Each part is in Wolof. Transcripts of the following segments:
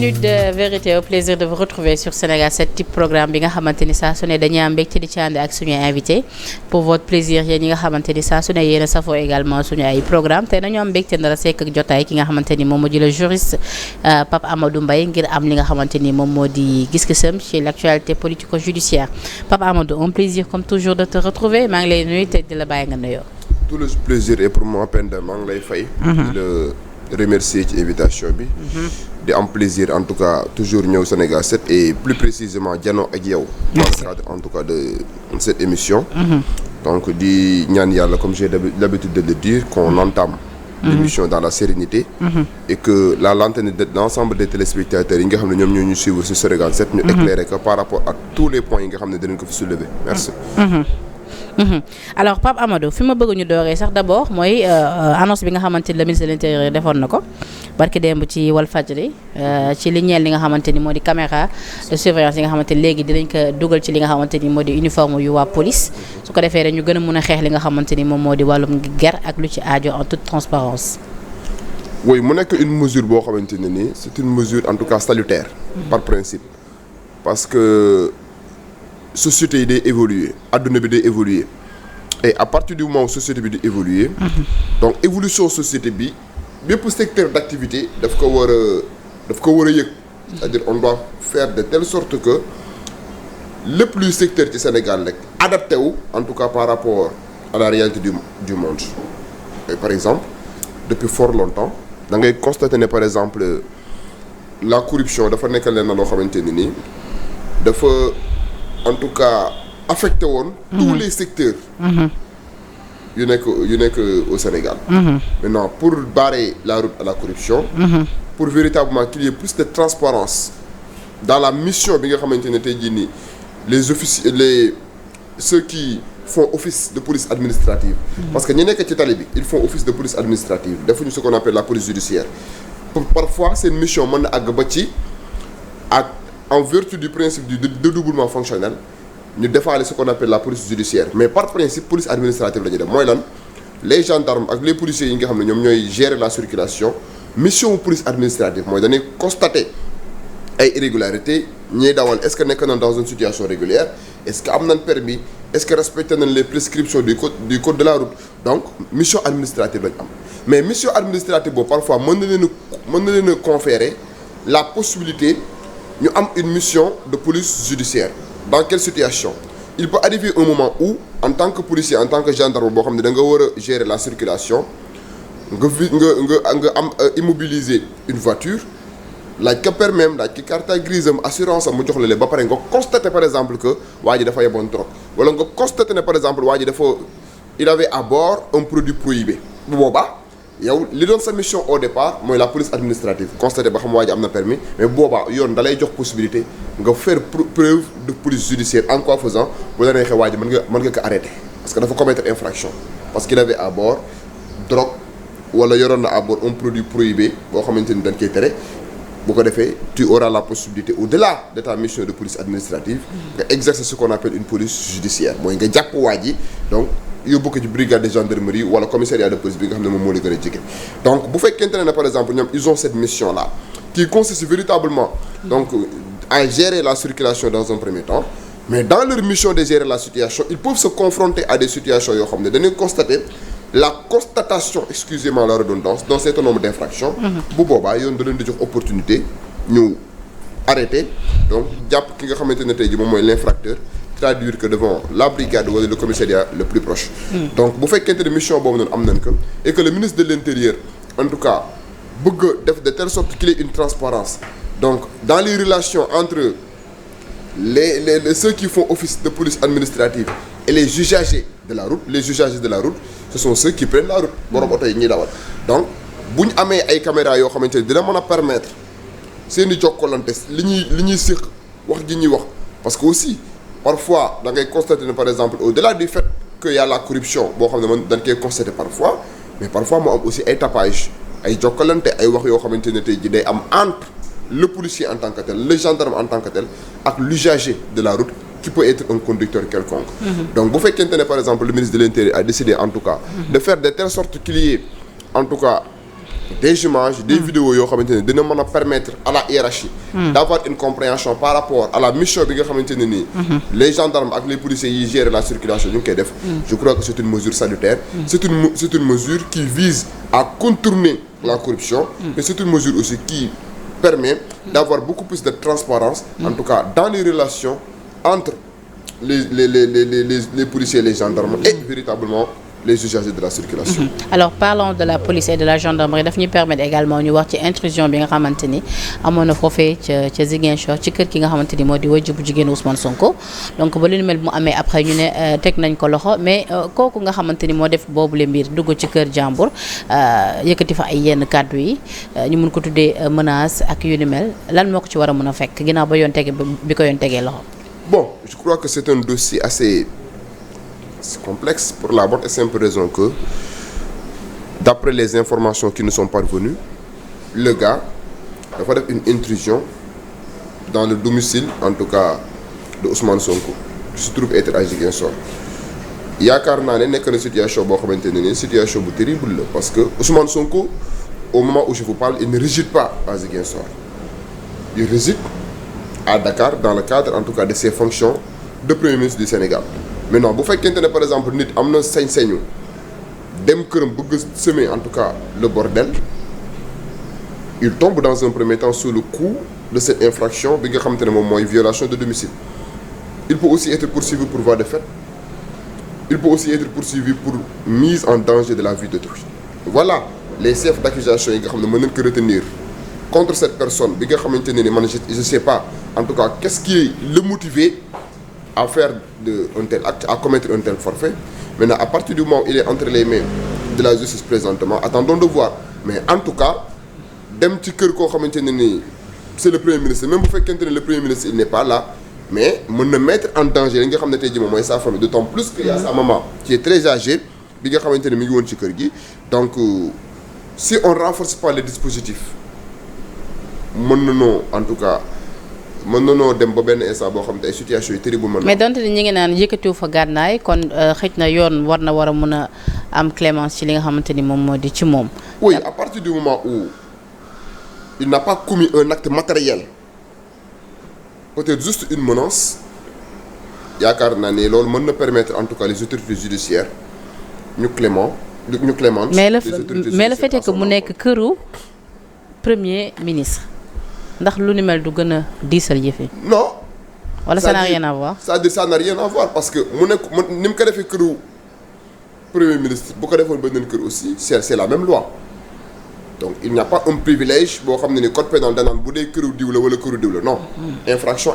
minute de vérité, au plaisir de vous retrouver sur Sénégal 7 type programme bi nga xamante ni saa su ne dañuy am mbégte di ci ànd ak suñu invité pour votre plaisir yéen ñi nga xamante ni saa su ne yéen a safoo également suñu ay programme te nañu am mbégte ndara sekk ak jotaay ki nga xamante ni moom moo di le juriste Pape Amadou Mbaye ngir am li nga xamante ni moom moo di gis-gisam ci l'actualité politico-judiciaire. Pape Amadou, un plaisir comme toujours de te retrouver maa ngi lay nuyu te di la bàyyi nga nuyoo. Tout le plaisir est pour moi, Penda, maa ngi lay fay. di la remercier ci invitation bi. di am plaisir en tout cas toujours ñëw Sénégal 7 et plus précisément jano ak yow. dans le cadre en tout cas de cette émission. donc di ñaan yàlla comme j'ai l'habitude de le dire qu'on entame l'émission dans la sérénité. et que la lanterne de l'ensemble des téléspectateurs yi nga xam ne ñoom ñoo ñu suivre sur Sénégal 7 ñu éclairer que par rapport à tous les points yi nga xam ne dinañ ko fi soulever merci. Alors Pape Amadou fi ma bëgg ñu dooree sax d'abord mooy annonce bi nga xamante ni le ministre de l'intérieur defoon na ko barki démb ci Walfadjri ci li ñeel li nga xamante ni moo di caméra de surveillance yi nga xamante ni léegi dinañ ko dugal ci li nga xamante ni moo di uniforme yu waa police su ko defee rek ñu gën a mun a xeex li nga xamante ni moom moo di wàllum ger ak lu ci aajo en toute transparence. oui mu nekk une mesure boo xamante ne nii c'est une mesure en tout cas salutaire. par principe parce que. société yi day évoluer adduna bi day évoluer et à partir du moment où société bi di évoluer donc évolution société bi bépp secteur d'activité daf ko war a yëg c'est-à-dire on doit faire de telle sorte que lépp luy secteur ci Sénégal rek adapté wu en tout cas par rapport à la réalité du monde et par exemple depuis fort longtemps da ngay constater ne par exemple la corruption dafa nekk leen na loo xamante ni nii dafa en tout cas affecté woon tous les secteurs yu nekk au Sénégal maintenant pour barrer la route à la corruption pour véritablement qu'il y ait plus de transparence dans la mission bi nga xamante ne tey jii nii ceux qui font office de police administrative parce que ñi nekk ci tali bi ils font office de police administrative defuñu ce qu'on appelle la police judiciaire parfois seen mission mën na àgg ba ci ak en vertu du principe du dédoublement fonctionnel ñu defaale ce qu'on appelle la police judiciaire mais par principe police administrative la ñuy def mooy lan les gendarmes ak les policiers yi nga xam ne ñoom ñooy gérer la circulation mission police administrative mooy dañuy constater ay irrégularités ñiy dawal est-ce que nekk nañ dans une situation régulière est-ce que am nañ permis est-ce que respecté nañ les prescriptions du code de la route donc mission administrative lañ am mais mission administrative boobu parfois mën na leen a conférer la possibilité ñu am une mission de police judiciaire dans quelle situation il peut arriver un moment où en tant que policier en tant que gendarme boo xam ne da nga war a gérer la circulation nga am immobiliser une voiture laaj ka permis laaj ki carte grise am assurance am mu jox la leen ba pare nga constater par exemple que waa ji dafa yeboon trop wala nga constater ne par exemple waa ji il avait à bord un produit prohibé bu boobaa yow li doon sa mission au départ mooy la police administrative constaté ba xam waa ji am na permis mais boobaa yoon da lay jox possibilité nga faire preuve de police judiciaire en quoi faisant bu la neexee waa ji mën nga ko arrêter parce que dafa commettre infraction parce qu'il avait à bord drogue wala yoroon na à bord un produit prohibé boo xamante ni dañ koy tere bu ko defee tu auras la possibilité au-delà de ta mission de police administrative nga exercer ce qu'on appelle une police judiciaire mooy nga jàpp waa ji donc yóbbu ko ci brigade de gendarmerie wala commissariat de police bi nga xam ne moom moo la gën a jege donc bu fekkente ne par exemple ñoom ils ont cette mission là qui consiste véritablement donc à gérer la circulation dans un premier temps mais dans leur mission de gérer la situation ils peuvent se confronter à des situations yoo xam ne dañuy constater la constatation excusez-moi la redondance d'un certain nombre d'infractions bu boobaa yoon da leen di jox opportunité ñu arrêter donc jàpp ki nga xamante ne tey ji moom mooy l'infracteur traduire que devant la brigade wala le commissariat le plus proche donc bu fekkente ne mission boobu noonu am nañ ko et que le ministre de l'intérieur en tout cas bëgg def de telle sorte qu'il y ait une transparence donc dans les relations entre les ceux qui font office de police administrative et les usagers de la route les usagers de la route ce sont ceux qui prennent la route borom oto yi ñuy dawal donc bu ñu amee ay caméras yoo xamante ne dina mën a permettre seen i jokkalante li ñuy séq wax ji ñuy wax parce que aussi parfois da ngay constater ne par exemple au-delà du fait que y a la corruption boo xam ne man dañ koy constater parfois mais parfois moo am aussi ay tapage ay jokkalante ay wax yoo xamante ne tey ji day am entre le policier en tant que tel le gendarme en tant que tel ak l'usager de la route qui peut être un conducteur quelconque donc bu fekkente ne par exemple le ministre de l'Intérieur a décidé en tout cas de faire de telle sorte qu'il y ait en tout cas des images des vidéos yoo xamante ne dina mën a permettre à la hiérarchie d'avoir une compréhension par rapport à la mission bi nga xamante ne nii les gendarmes ak les policiers yi gérer la circulation ñu ngi koy def je crois que c'est une mesure salutaire c'est une mesure qui vise à contourner la corruption mais c'est une mesure aussi qui permet d'avoir beaucoup plus de transparence en tout cas dans les relations entre les policiers et les gendarmes et véritablement les usagers de la circulation. Alors parlons de la police et de la gendarmerie daf ñuy permettre également ñu wax ci intrusion bi nga xamante ni amoon na foofee ca Ziguinchor ci kër ki nga xamante ni moo di wajju bu jigéen Ousmane Sonko donc ba lu ni mel mu amee après ñu ne teg nañ ko loxo mais kooku nga xamante ni moo def boobule mbir dugg ci kër jàmbur yëkkati fa ay yenn kàddu yi ñu mun ko tuddee menace ak yu ni mel lan moo ko ci war a mën a fekk ginnaaw ba yoon tege bi ko yoon tegee loxo. Bon, je crois que c'est un dossier assez complexe pour la bonne et simple raison que d'après les informations qui nous sont parvenues le gars dafa def une intrusion dans le domicile en tout cas de Ousmane Sonko qui se trouve être à Ziguinchor yaakaar naa ne nekk na situation boo xamante ne ni situation bu terrible la parce que Ousmane Sonko au moment où je vous parle il ne réside pas à Ziguinchor il réside à Dakar dans le cadre en tout cas de ses fonctions de Premier ministre du Sénégal maintenant bu fekkente ne par exemple nit am na sañ-sañu dem këram bëgg semer en tout cas le bordel il tombe dans un premier temps sous le coup de cette infraction bi nga xamante ne moom mooy violation de domicile il peut aussi être poursuivi pour voie de fait il peut aussi être poursuivi pour mise en danger de la vie d'autrui voilà les chefs d'accusation yi nga xam ne mën nañ ko retenir contre cette personne bi nga xamante ne ni man je sais pas en tout cas qu'est-ce qui le motivé à faire un tel acte à commettre un tel forfait maintenant à partir du moment où il est entre les mains de la justice présentement attendons de voir mais en tout cas dem ci kër koo xamante ne ni c'est le premier ministre même bu fekkente ne le premier ministre il n'est pas là mais mën na mettre en danger li nga xam ne tey jii moom mooy sa famille d'autant plus qu'il y a sa maman qui est très âgée bi nga xamante ne mi ngi woon ci kër gi donc si on renforce pas les dispositifs mën nanoo en tout cas mën nanoo dem ba benn instant boo xam ne ay situation yi terrible mën na. mais donte ni ñi ngi naan yëkkatiwu fa gànnaay kon xëj na yoon war a mën a am clémence ci li nga xamante ni moom moo di ci moom. oui à partir du moment où il n'a pas commis un acte matériel peut-être juste une menace yaakaar naa ne loolu mën na permettre en tout cas les autorités judiciaires ñu clémentes. mais le fait est que mu nekk këru premier ministre. ndax lu ni mel du gën a diisal yëfe non wala ça n'a rien à voir c'est-à-dire ça n'a rien à voir parce que mu nekk ni mu ko defee këru premier ministre bu ko defoon beneen kër aussi c'est la même loi donc il n'y a pas un privilège boo xam ne ni code pénal danaan bu dee këru diw la wala këru diw la non infraction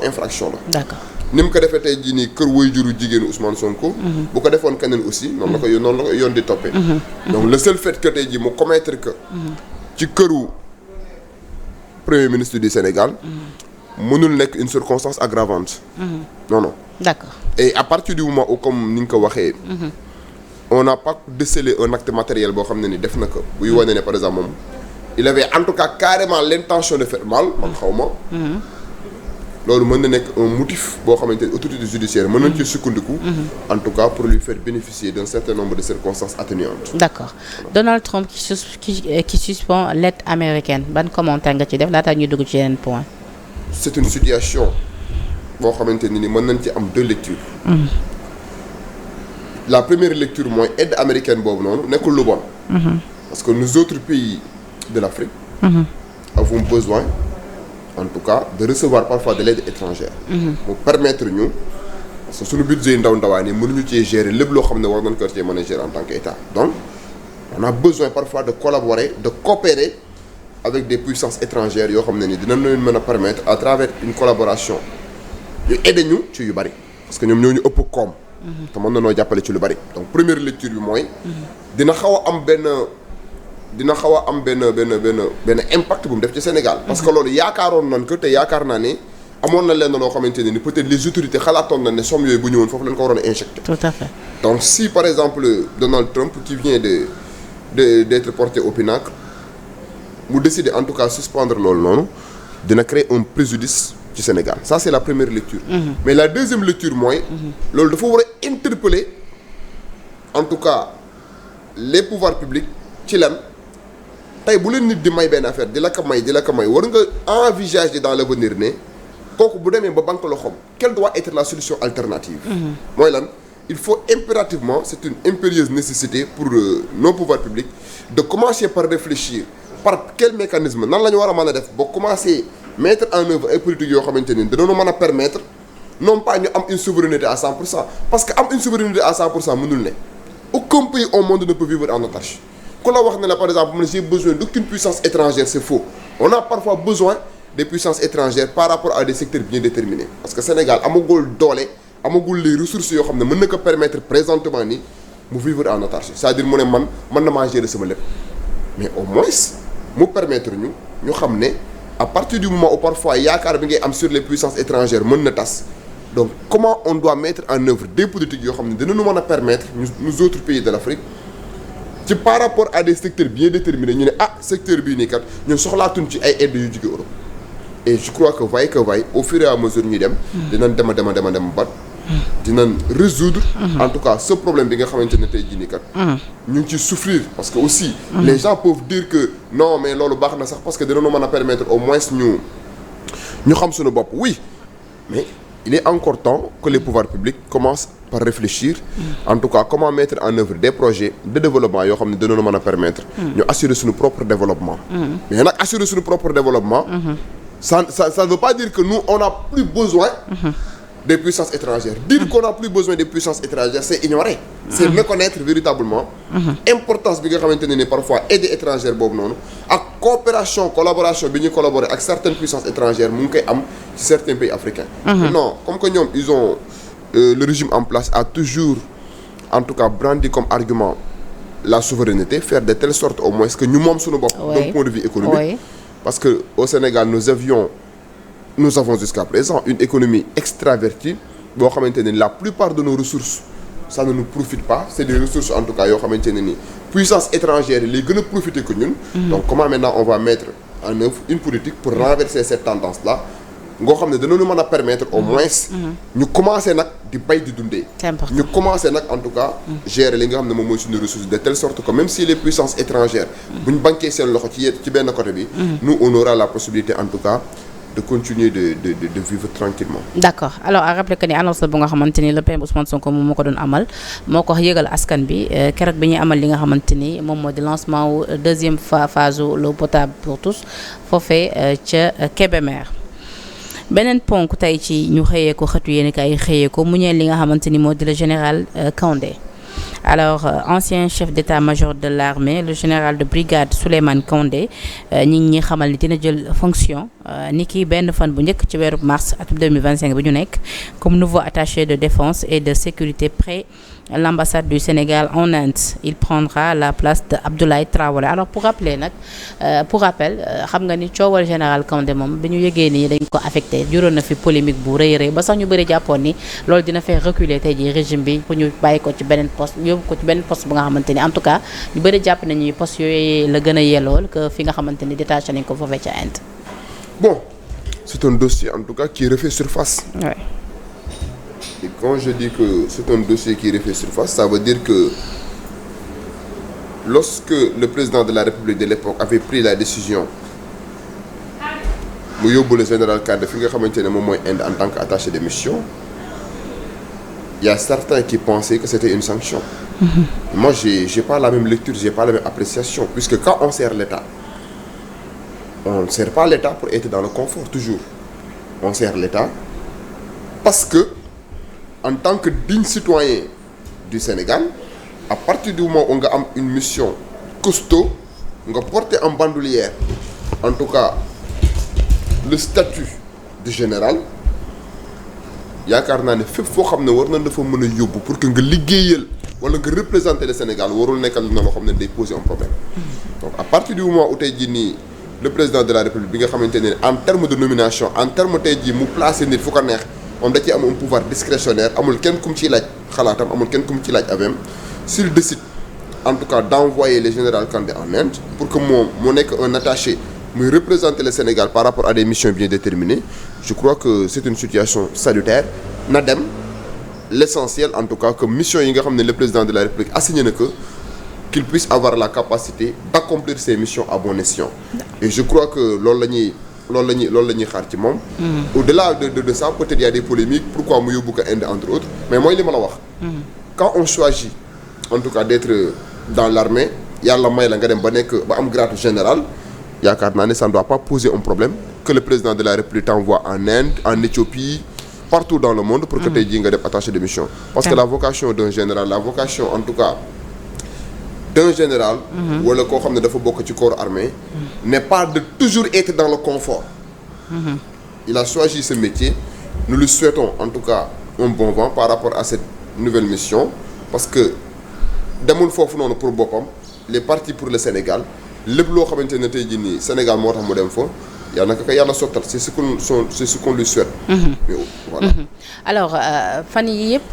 la d'accord ni mu ko defee tey jii nii kër waajuru jigéenu Ousmane Sonko bu ko defoon keneen aussi noonu la ko yoon di toppee donc le seul fait que tey jii mu commettre que ci këru Premier ministre du Sénégal mënul nekk une circonstance aggravante non d'accord et à partir du moment où comme ni nga ko waxee on n'a pas décelé un acte matériel boo xam ne ni def na ko buy wane ne par exemple moom il avait en tout cas carrément l'intention de faire mal man xaw ma loolu mën na nekk un motif boo xamante ne autorité judiciaire mën nañ ci sukkandiku en tout cas pour lui faire bénéficier d'un certain nombre de circonstances atténuantes. D'accord Donald Trump qui suspend l'aide américaine ban commentaire nga ci def laata ñuy dugg ci yeneen point. C'est une situation boo xamante ni mën nañ ci am deux lectures. La première lecture mooy aide américaine boobu noonu nekkul lu bon. parce que nous autres pays de l'Afrique avons besoin en tout cas de recevoir parfois de l'aide étrangère mu permettre ñu parce que suñu budget ndaw ndawaan yi mënuñu cee gérer lépp loo xam ne war nañ ko cee mën a gérer en tant qu'État donc on a besoin parfois de collaborer de coopérer avec des puissances étrangères yoo xam ne ni dinañ leen mën a permettre à travers une collaboration ñu aider ñu ci yu bari parce que ñoom ñoo ñu ëpp koom te mën na noo jàppale ci lu bari donc première lecture bi mooy dina xaw a am benn impact bu mu def ci Sénégal parce que loolu yaakaaroon nañ ko te yaakaar naa ne amoon na lenn loo xamante ne ni peut-être les autorités xalaatoon nañ ne somme yooyu bu ñëwoon foofu lañ ko waroon a injecté. Tout à fait. Donc si par exemple Donald Trump qui vient d'être porté au pinacle mu décider en tout cas suspendre loolu noonu dina créer un préjudice ci Sénégal ça c'est la première lecture. Mais la deuxième lecture mooy. loolu dafa war a interpeller en tout cas les pouvoirs publics ci lan tey bu leen nit di may benn affaire di la ko may war nga envisager dans l'avenir ne kooku bu demee ba banque loxoom quelle doit être la solution alternative. mooy lan il faut impérativement c'est une impérieuse nécessité pour nos pouvoirs publics de commencer par réfléchir par quel mécanisme nan la ñu war a mën a def ba commencer mettre en œuvre ay politiques yoo xamante ni danañu mën a permettre non pas ñu am une souveraineté à 100% parce que am une souveraineté à 100% mënul ne aucun pays au monde ne peut vivre en autarcie. ku la wax ne la par exemple man j'ai besoin d'aucune puissance étrangère c'est faux on a parfois besoin des puissances étrangères par rapport à des secteurs bien déterminés parce que Sénégal amagul doole amagul les ressources yoo xam ne mën na ko permettre présentement ni mu vivre en autarcie c'est-à-dire mu ne man na maa gérer sama lépp mais au moins mu permettre ñu xam ne à partir du moment où parfois yaakaar bi ngay am sur les puissances étrangères mën na tas donc comment on doit mettre en œuvre des politiques yoo xam ne dinañu mën a permettre nous autres pays de l'Afrique ci par rapport à des secteurs bien déterminés ñu ne secteur bii nii kat ñun soxlaatuñ ci ay aides yu jóge Europe et je crois que vaille au fur et à mesure ñuy dem dinañ dem bat dinañ résoudre en tout cas ce problème bi nga xamante ne tey jii nii kat ñu ngi ciy souffrir parce que aussi les gens peuvent dire que non mais loolu baax na sax parce que dinañu mën a permettre au moins ñu xam suñu bopp oui mais il est encore temps que les pouvoirs publics commencent par réfléchir en tout cas comment mettre en œuvre des projets de développement yoo xam ne dinañu mën a permettre ñu assurer suñu propre développement mais nag assurer suñu propre développement ça ne veut pas dire que nous on n'a plus besoin des puissances étrangères. Dire qu'on n'a plus besoin des puissances étrangères, c'est ignorer. C'est méconnaître véritablement importance bi nga xamante ne ni parfois aide étrangère boobu noonu ak collaboration bi ñuy collaborer ak certaines puissances étrangères mu ngi koy am ci certains pays africains. Non comme que ñoom ils ont le régime en place a toujours en tout cas brandi comme argument la souveraineté, faire de telle sorte au moins que ñu moom suñu bopp d'un point de vue économique. Parce que au Sénégal nous avons jusqu'à présent une économie extravertie boo xamante ne la plupart de nos ressources ça ne nous profite pas c'est des ressources en tout cas yoo xamante ne ni puissance étrangère yi lay gën a profiter que ñun donc comment maintenant on va mettre en œuvre une politique pour renverser cette tendance là ngoo xam ne danañu mën a permettre au moins ñu commencer nag di bay di dundee ñu commencer nag en tout cas gérer li nga xam ne moom mooy suñu ressources de telle sorte que même si les puissances étrangères buñ banquee seen loxo ci benn côté bi nous on aura la possibilité en tout cas de continuer de vivre tranquillement. D'accord alors à rappeler que ni annonce la bu nga xamante ni le PM Ousmane Sonko moom moo ko doon amal moo ko yëgal askan bi keroog bi ñuy amal li nga xamante ni moom moo di lancement wu deuxième phase l'eau potable pour tous foofee ca Kébémer. beneen ponk tey ci ñu xëyee ko xëtu yéen kay xëyee ko mu ñeel li nga xamante ni moo di le général Kandé. Alors ancien chef d'état-major de l'armée le général de brigade Souleymane Kandé ñi xamal ni dina jël fonction ni ki benn fan bu njëkk ci weeru mars atum 2025 bi ñu nekk comme nouveau attaché de défense et de sécurité près l'ambassade du Sénégal en Inde il prendra la place de Abdoulaye Traoré alors pour rappel xam nga ni coowal général Kandé moom bi ñu yëgee nii dañ ko affecté juróon na fi polémique bu rëy ba sax ñu bëri jàppoon ni loolu dina faire reculer tey jii régime bi pour ñu bàyyi ko ci beneen poste yóbbu ko ci beneen poste bu nga xamante ni en tout cas ñu bëri jàpp nañu poste yooyu la gën a yellool que fi nga xamante ni détaché nañ ko foofee ca Inde. Bon c'est un dossier en tout cas qui refait surface. Ouais. Et quand je dis que c'est un dossier qui refait surface, ça veut dire que lorsque le président de la République de l'époque avait pris la décision mu yóbbu le général Kandé fi nga xamante ne moom mooy Inde en tant qu'attaché de mission, il y a certains qui pensaient que c'était une sanction. Moi, j'ai pas la même lecture, j'ai pas la même appréciation, puisque quand on sert l'État, on ne sert pas l'État pour être dans le confort toujours. On sert l'État parce que en tant que digne citoyen du Sénégal, à partir du moment où nga am une mission costaud, nga porter en bandoulière, en tout cas le statut de général, yaakaar naa ne fépp foo xam ne war na dafa mën a yóbbu pour que nga liggéeyal wala nga représenter le Sénégal warul nekkal na loo xam ne day poser un problème. Donc à partir du moment où tey jii nii le président de la République bi nga xamante ne en terme de nomination en terme tey jii mu placer nit fu ko neex moom da ci am un pouvoir discrétionnaire amul kenn kum ciy laaj xalaatam amul kenn kum ci laaj avem s'il décide en tout cas d'envoyer le général Kandé en Inde pour que moom mu nekk un attaché muy représenter le Sénégal par rapport à des missions bien déterminées, je crois que c'est une situation salutaire na dem l'essentiel en tout cas que mission yi nga xam ne le président de la République assigné na que qu'il puisse avoir la capacité d'accomplir ses missions à bon escient. Et je crois que loolu la ñuy xaar ci moom. Au-delà de ça peut-être il y a des polémiques pourquoi mu yóbbu ko Inde entre autres mais mooy li ma la wax. Quand on choisit en tout cas d'être dans l'armée yàlla may la nga dem ba nekk ba am grade général yaakaar naa ne ça ne doit pas poser un problème que le président de la République t'envoie en Inde en Éthiopie partout dans le monde pour que tey jii nga def attaché de mission. Parce que la vocation d'un général la vocation en tout cas d'un général wala koo xam ne dafa bokk ci corps armé n'est pas de toujours être dans le confort. Il a choisi ce métier. Nous lui souhaitons en tout cas un bon vent par rapport à cette nouvelle mission parce que demul foofu noonu pour boppam il est parti pour le Sénégal lépp loo xamante ne tey jii nii Sénégal moo tax mu dem fa yàlla na ko yàlla sottal c'est ce qu'on lui souhaite. Mais voilà. Alors fan yi yëpp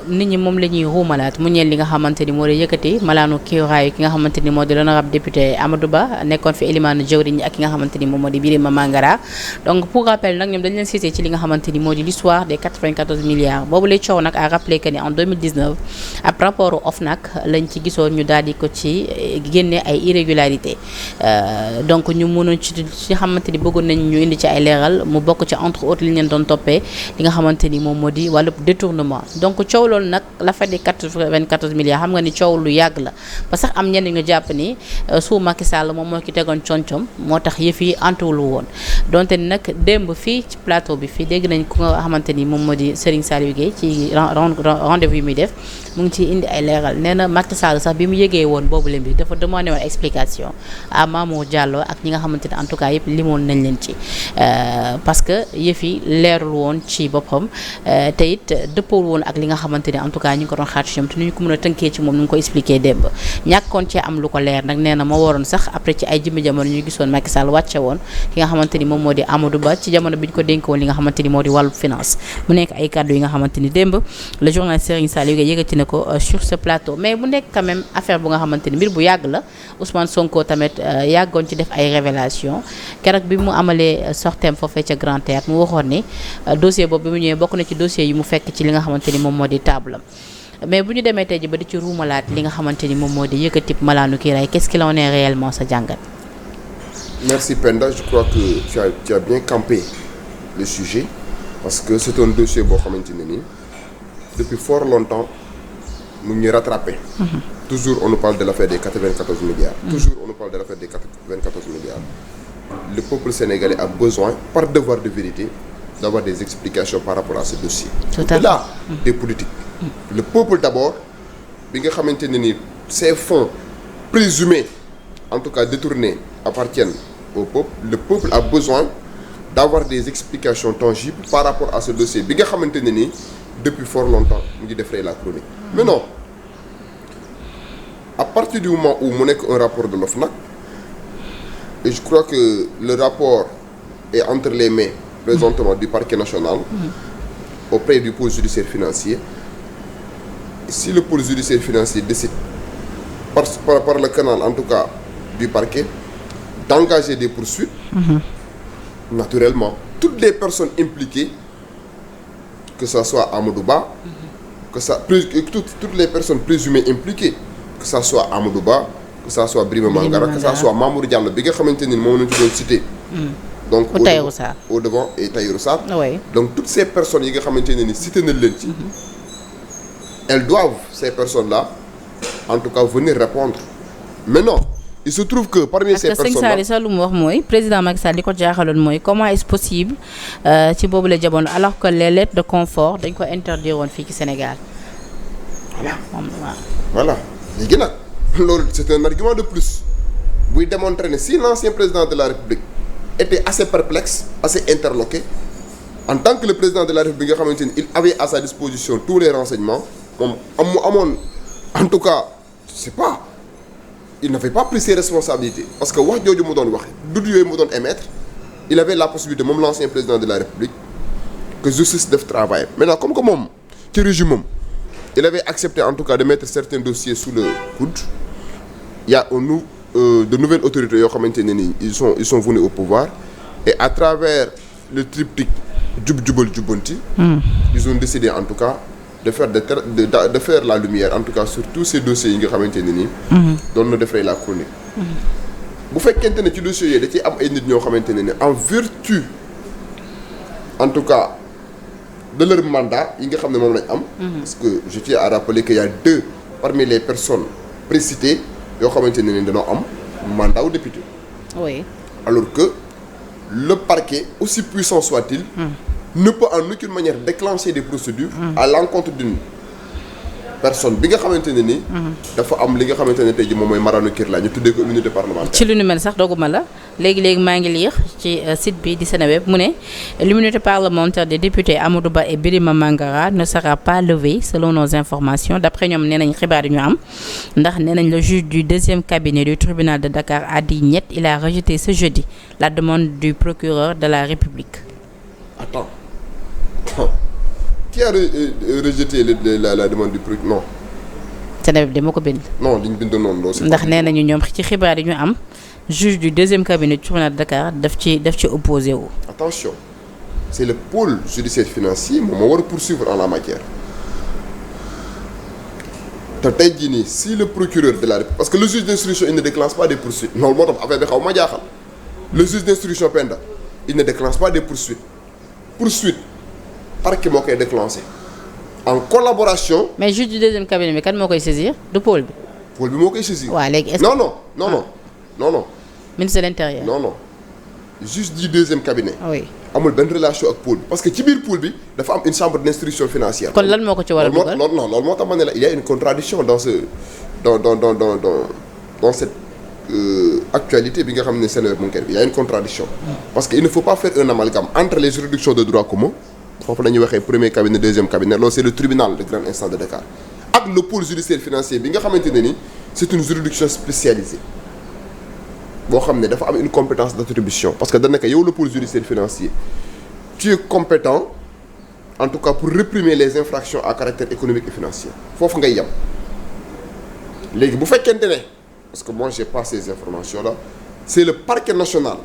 nit ñi moom la ñuy ruumalaat mu ñeel li nga xamante ni moo di yëkkati malaanu kiiraayu ki nga xamante ni moo di l'honorable député Amadou Ba nekkoon fi élimaanu jawriñ ñi ak ki nga xamante ni moom moo di Birima Mangara donc pour rappel nag ñoom dañ leen cité ci li nga xamante ni moo di l'histoire des 94 milliards boobu lay coow nag a rappelé que ni en 2019 ab rapport OFNAC lañ ci gisoon ñu daal di ko ci génne ay irrégularités donc ñu mënoon ci xamante ni bëggoon nañ ñu indi ci ay leeral mu bokk ci entre autres li ñu leen doon toppee li nga xamante ni moom moo di wàllu détournement donc coow loolu nag la fa di 94 milliards xam nga ni coow lu yàgg la ba sax am ñenn ñu jàpp ni suu Macky Sall moom moo ki tegoon concom moo tax yëf yi antuwul woon donte ni nag démb fii ci plateau bi fii dégg nañ ku nga xamante ni moom moo di Serigne Saliou Gueye ci rendez-vous yi muy def mu ngi ciy indi ay leeral nee na Macky Sall sax bi mu yëgee woon boobu leen bi dafa demandé woon explication à Mamour Diallo ak ñi nga xamante ni en tout cas yëpp limoon nañ leen ci parce que yëf yi leerul woon ci boppam te it dëppoowul woon ak li nga xamante ni en tout cas ñu ngi ko doon xaar ci ñoom te ni ñu ko mën a tënkee ci moom nu ngi ko expliqué démb ñàkkoon cee am lu ko leer nag nee na moo waroon sax après ci ay jëmmi jamono ñu gisoon Macky Sall wàcce woon ki nga xamante ni moom moo di Amadou Ba ci jamono bi ñu ko dénk woon li nga xamante ni moo di wàllu finance mu nekk ay kàddu yi nga xamante ni démb le journaliste Serigne Saliou Gueye yëkkati na ko sur ce plateau mais bu nekk quand même affaire bu nga xamante ni mbir bu yàgg la Ousmane Sonko tamit yàggoon ci def ay révélation keroog bi mu amalee sorteem foofee ca Grand Théâtre mu waxoon ni dossier boobu bi mu ñëwee bokk na ci dossier yi mu fekk ci li nga xamante ni moom moo di table mais bu ñu demee tey ji ba di ci ruumalaat li nga xamante ni moom moo di yëkkati malaanu kiiraay qu'est-ce qu'il en est réellement sa jàngat. Merci Penda, je crois que tu as bien campé le sujet parce que c'est un dossier boo xamante ne nii depuis fort longtemps mu ngi rattrapé. Toujours on nous parle de l'affaire des 94 milliards. Toujours on nous parle de l'affaire des 94 milliards. Le peuple sénégalais a besoin, par devoir de vérité, d'avoir des explications par rapport à ce dossier. Au-delà des politiques. Le peuple d'abord, bi nga xamante ne ni ces fonds présumés, en tout cas détournés, appartiennent au peuple. Le peuple a besoin d'avoir des explications tangibles par rapport à ce dossier. Bi nga xamante ne ni depuis fort longtemps mu ngi defee la chronique. Mais non, à partir du moment où mu nekk un rapport de l'OFNAC, et je crois que le rapport est entre les mains présentement du parquet national auprès du pôle judiciaire financier. Si le pôle judiciaire financier décide par le canal en tout cas du parquet d'engager des poursuites, naturellement toutes les personnes impliquées, que ça soit Amadou Ba, toutes les personnes présumées impliquées, que ça soit Amadou Ba, que ça soit Birima Mangara, que ça soit Mamour Diallo bi nga xamante ni moom la ñu doon cité. Donc au devant et Tahirou Sarr. Oui. Donc toutes ces personnes yi nga xamante ne ni cité nañ leen ci. Elles doivent, ces personnes-là, en tout cas venir répondre. Mais non, il se trouve que parmi ces personnes-là. Parce que sëñ Sall lu mu wax mooy président Macky Sall li ko jaaxaloon mooy comment est-ce possible ci boobu la jamono alors que les lettres de confort dañ ko interdire woon fii ci Sénégal. Voilà léegi nag loolu c'est un argument de plus buy démontrer ne si l'ancien président de la République était assez perplexe, assez interloqué en tant que le président de la République nga xamante ni il avait à sa disposition tous les renseignements moom mu amoon en tout cas je sais pas il n'avait pas pris ses responsabilités parce que wax jooju mu doon wax doute yooyu mu doon émettre il avait la possibilité moom l'ancien président de la République que justice def travail maintenant comme que moom ci régime moom il avait accepté en tout cas de mettre certains dossiers sous le coude. Il y a de nouvelles autorités yoo xamante ne nii ils sont venus au pouvoir et à travers le triptyque jub jubal jubbanti ils ont décidé en tout cas de faire la lumière en tout cas sur tous ces dossiers yi nga xamante ne nii. doon na defee la chronique. bu fekkente ne ci dossiers yooyu da ciy am ay nit ñoo xamante ne ni en vertu en tout cas de leur mandat yi nga xam ne moom lañ am. parce que je tiens à rappeler qu'il y a 2 parmi les personnes précitées yoo xamante ne ni dañoo am mandat wu député. oui. alors que le parquet aussi puissant soit-il. ne peut en aucune manière déclencher des procédures. à l'encontre d'une personne bi nga xamante ne ni. dafa am li nga xamante ne tey jii moom mooy maraanu kir la ñu tuddee ko immunité parlementaire. ci lu nu mel sax doguma la léegi maa ngi lire ci site bi di Seneweb mu ne l'immunité parlementaire des députés Amadou Ba et Birima Mangara ne sera pas levée selon nos informations d'après ñoom nee nañ xibaar yi ñu am ndax nee nañ le juge du 2e cabinet du tribunal de Dakar Adi Niet il a rejeté ce jeudi la demande du procureur de la République. Attends. Qui a rejeté la demande du procureur? Non. Seneweb de moo ko bind. non liñ bind noonu loolu. ndax nee nañu ñoom ci xibaar yi ñu am juge du 2e cabinet du tribunal de Dakar daf ci opposé wu. attention c'est le pôle judiciaire financier moom moo war a poursuivre en la matière te tey jii nii si le procureur de la République parce que le juge d'instruction il ne déclenche pas des poursuites loolu moo tax affaire bi xaw ma jaaxal le juge d'instruction Penda il ne déclenche pas des poursuites parquet moo koy déclenché en collaboration. mais juge du 2e cabinet bi kan moo koy saisir du pôle bi. pôle bi moo koy saisir. waaw léegi est-ce que non. ministre de l'intérieur. non juge du 2e cabinet. oui amul benn relation ak pôle bi parce que ci biir pôle bi dafa am une chambre d'instruction financière. kon lan moo ko ci war a dugal loolu moo tax ma ne la il y a une contradiction dans cette actualité bi nga xam ne Seneweb mu ngi koy il y a une contradiction parce que il ne faut pas faire un amalgame entre les juridictions de droit commun foofu la ñuy waxee 1er cabinet 2e cabinet loolu c'est le tribunal de grande instance de Dakar ak le pôle judiciaire financier bi nga xamante ne ni c'est une juridiction spécialisée boo xam ne dafa am une compétence d'attribution parce que danaka yow le pôle judiciaire financier tu es compétent en tout cas pour réprimer les infractions à caractère économique et financier foofu ngay yem léegi bu fekkente ne parce que moi j'ai pas ces informations là c'est le parquet national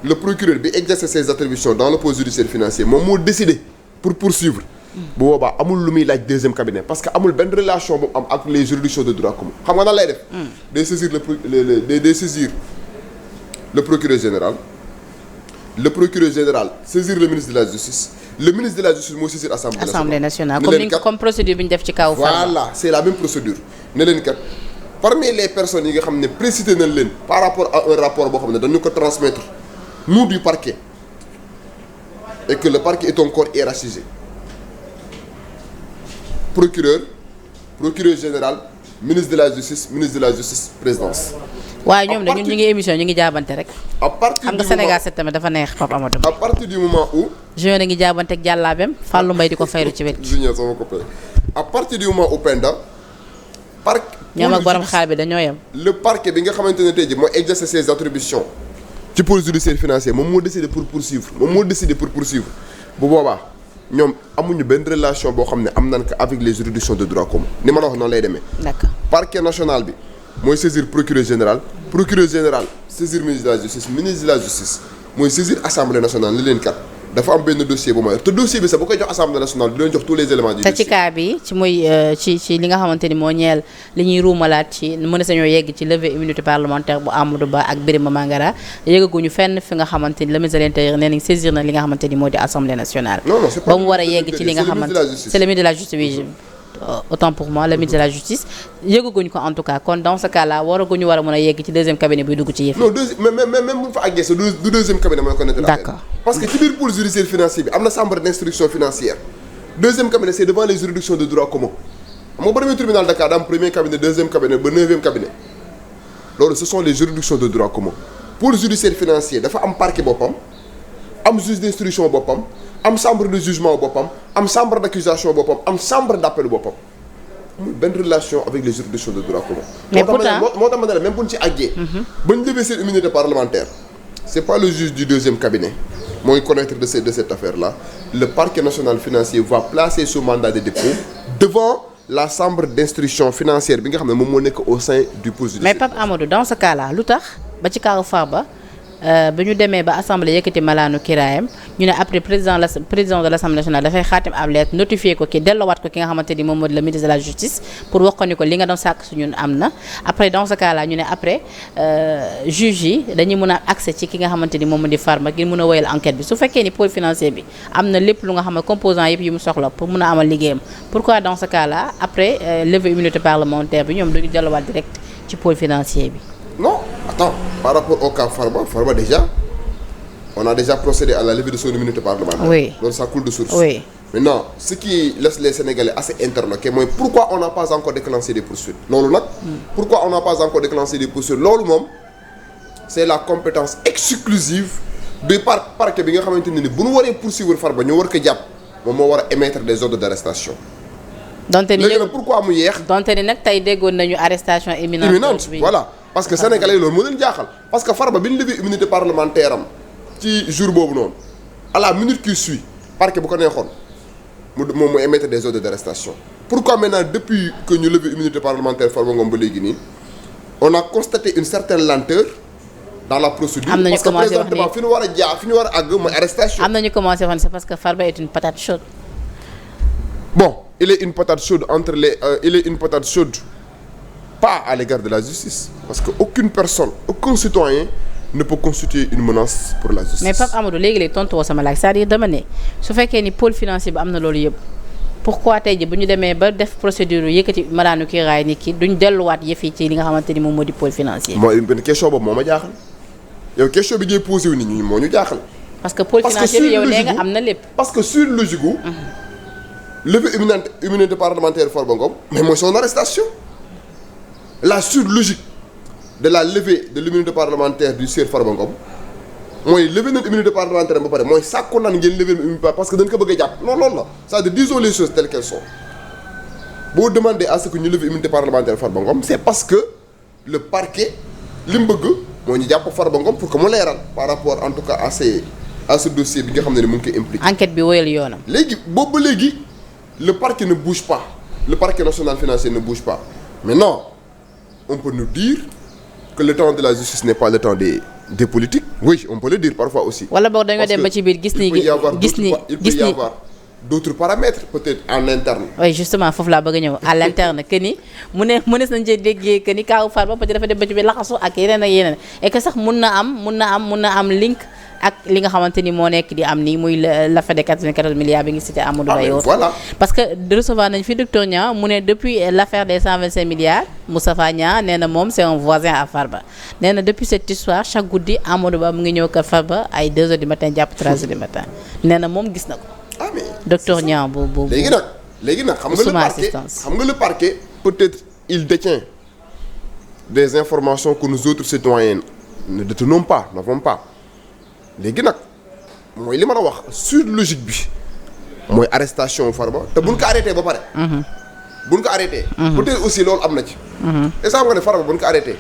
le procureur bi exercer ses attributions dans le pôle judiciaire financier moom moo décidé pour poursuivre bu boobaa amul lu muy laaj 2e cabinet parce que amul benn relation bu am ak les juridictions de droit commun xam nga nan lay def day saisir le procureur général saisir le ministre de la justice le ministre de la justice moo saisir assemblée nationale comme procédure bi ñu def ci kaw voilà c'est la même procédure ne leen kat parmi les personnes yi nga xam ne précité nañ leen par rapport à un rapport boo xam ne dañu ko transmettre nous du parquet et que le parquet est un corps hiérarchisé procureur général ministre de la justice présidence. waaye ñoom dañu ñu ngi émission ñu ngi jaabante rek. à partir du moment xam nga Sénégal 7 tamit dafa neex Pape Amadou. à partir du moment où. jeune a ngi jaabante ak jàllaabeem Fallou Mbaye di ko fayru ci wet. junior sama copain à partir du moment où Penda. ñoom ak borom xaal bi dañoo yem. le parquet bi nga xamante ne tey jii mooy exercer ses attributions ci pôle judiciaire financier moom moo décidé pour poursuivre bu boobaa ñoom amuñu benn relation boo xam ne am nañ ko avec les juridictions de droit commun ni ma la wax noonu lay demee. d'accord parquet national bi mooy saisir procureur général saisir ministre de la justice mooy saisir assemblée nationale ni leen kat dafa am benn dossier bu ma yor te dossier bi sax bu koy jox assemblée nationale di leen jox tous les éléments du dossier. te ci cas bi ci muy ci li nga xamante ni moo ñeel li ñuy ruumalaat ci mën na sañoo yegg ci levée immunité parlementaire bu Amadou Ba ak Birima Mangara yeggaguñu fenn fi nga xamante ni le ministre de l'intérieur nee nañ saisir na li nga xamante ni moo di assemblée nationale. non c'est pas ba mu war a yegg ci li nga xamante c'est le ministre de la justice oui autant pour moi le ministre de la justice yëgaguñ ko en tout cas kon dans ce cas là waraguñu war a mën a yegg ci 2e cabinet buy dugg ci yëf. non même bu ñu fa àggee sa du 2e cabinet mooy connaître la d'accord parce que ci biir pôle judiciaire financier bi am na chambre d'instruction financière 2e cabinet c'est devant les juridictions de droit commun xam nga premier tribunal Dakar daa am 1er cabinet 2e cabinet ba 9e cabinet loolu ce sont les juridictions de droit commun pôle judiciaire financier dafa am parquet boppam am juge d'instruction boppam am chambre de jugement boppam am chambre d'accusation boppam am chambre d'appel boppam amul benn relation avec les juridictions de droit commun. mais pourtant moo tax ma ne la même bu ñu ci àggee. ba ñu lever seen immunité parlementaire c'est pas le juge du 2e cabinet mooy connaître de cette affaire là le parquet national financier va placer sous mandat de dépôt devant la chambre d'instruction financière bi nga xam ne moom moo nekk au sein du pôle judiciaire. mais Pape Amadou dans ce cas là lu tax ba ci kaw Farba ba ñu demee ba assemblée yëkkati malaanu kiraayam ñu ne après président de l'Assemblée nationale dafay xaatim ab lettre notifié ko ki delloowaat ko ki nga xamante ni moom moo di le ministre de la justice pour wax ko ni ko li nga doon sàkk su ñun am na après dans ce cas là ñu ne après juge yi dañuy mën a accès ci ki nga xamante ni moom moo di Farba ngir mën a woyal enquête bi su fekkee ni pôle financier bi am na lépp lu nga xam ne composant yëpp yu mu soxla pour mën a amal liggéeyam pourquoi dans ce cas là après lever immunité parlementaire bi ñoom duñu delluwaat direct ci pôle financier bi. Non, attends, par rapport au cas Farba déjà, on a déjà procédé à la levée de son immunité parlementaire. Oui. Donc ça coule de source. Oui. Maintenant, ce qui laisse les Sénégalais assez interloqués, moi, pourquoi on n'a pas encore déclenché des poursuites? Pourquoi on n'a pas encore déclenché des poursuites? C'est la compétence exclusive de parquet bi nga xamante ne ni bu ñu waree poursuivre Farba ñu war ko jàpp moom moo war a émettre des ordres d'arrestation. donte ni léegi nag pourquoi mu yeex. donte ni nag tey déggoon nañu arrestation imminente. Voilà parce que sénégalais yi loolu moo leen jaaxal parce que Farba bi ñu levé immunité parlementaire am ci jour boobu noonu à la minute qui suit parquet bu ko neexoon moom mu émettre des ordres d'arrestation. Pourquoi maintenant depuis que ñu levé immunité parlementaire Farba Ngom ba léegi nii on a constaté une certaine lenteur dans la procédure. Parce que présentement fi ñu war a fi ñu war a àgg mooy arrestation. am nañu commencé woon c'est parce que Farba est une patate chaude. Bon, il est une patate chaude il est une patate chaude pas à l'égard de la justice parce que aucune personne, aucun citoyen ne peut constituer une menace pour la justice. Mais Pape Amadou léegi tontu woo sama laaj c'est-à-dire dama ne su fekkee ni pôle financier bi am na loolu yëpp pourquoi tey ji bu ñu demee ba def procédure yëkkati malaanu kii raay nit ki duñ delluwaat yëf yi ci li nga xamante ni moom moo di pôle financier. mooy benn question boobu moo ma jaaxal yow question bi ngay posé wu nit ñi moo ñu jaaxal. parce que pôle financier bi yow nee nga am na lépp. parce que sur logique gu. lever immunité parlementaire Farba Ngom mais mooy son arrestation. La suite logique de la levée de l'immunité parlementaire du sieur Farba Ngom mooy lever nañ immunité parlementaire ba pare mooy sàkku naan ngeen lever immunité parce que dañ ko bëgg a jàpp non loolu la c'est-à-dire disons les choses telles qu'elles sont boo demandé à ce que ñu lever immunité parlementaire Farba Ngom c'est parce que le parquet li mu bëgg moo ñu jàpp Farba Ngom pour que mu leeral par rapport en tout cas à ce dossier bi nga xam ne mu ngi koy impliqué. enquête bi wóyal yoonam. léegi boobu ba léegi le parquet ne bouge pas le parquet national financier ne bouge pas maintenant on peut nous dire que le temps de la justice n'est pas le temps des politiques oui on peut le dire parfois aussi. wala boog dañoo dem ba ci biir gis ni il peut y avoir d'autres paramètres peut-être en interne. oui justement foofu laa bëgg a ñëw à l'interne que ni mënees nañ cee déggee que ni kaawu Farba peut-être dafa dem ba ci biir laxasu ak yeneen ak yeneen et que sax mun na am link ak li nga xamante ni moo nekk di am nii muy l'affaire des 94 milliards bi ngi cité Amadou Ba yow. Voilà. parce que recevoir nañ fi docteur Niang mu ne depuis l'affaire des 125 milliards Moustapha Niang nee na moom c'est un voisin à Farba nee na depuis cette histoire chaque guddi Amadou Ba mu ngi ñëw kër Farba ay 2 heures du matin jàpp 3 heures du matin nee na moom gis na ko. ah mais docteur Niang boobu. léegi nag xam nga le parquet peut-être il détient des informations que nous autres citoyens ne détenons pas n'avons pas. léegi nag mooy li ma la wax sur logique bi mooy arrestation Farba te buñ ko arrêté ba pare. buñ ko arrêté. peut-être aussi loolu am na ci. et ça nga ne Farba buñ ko arrêté.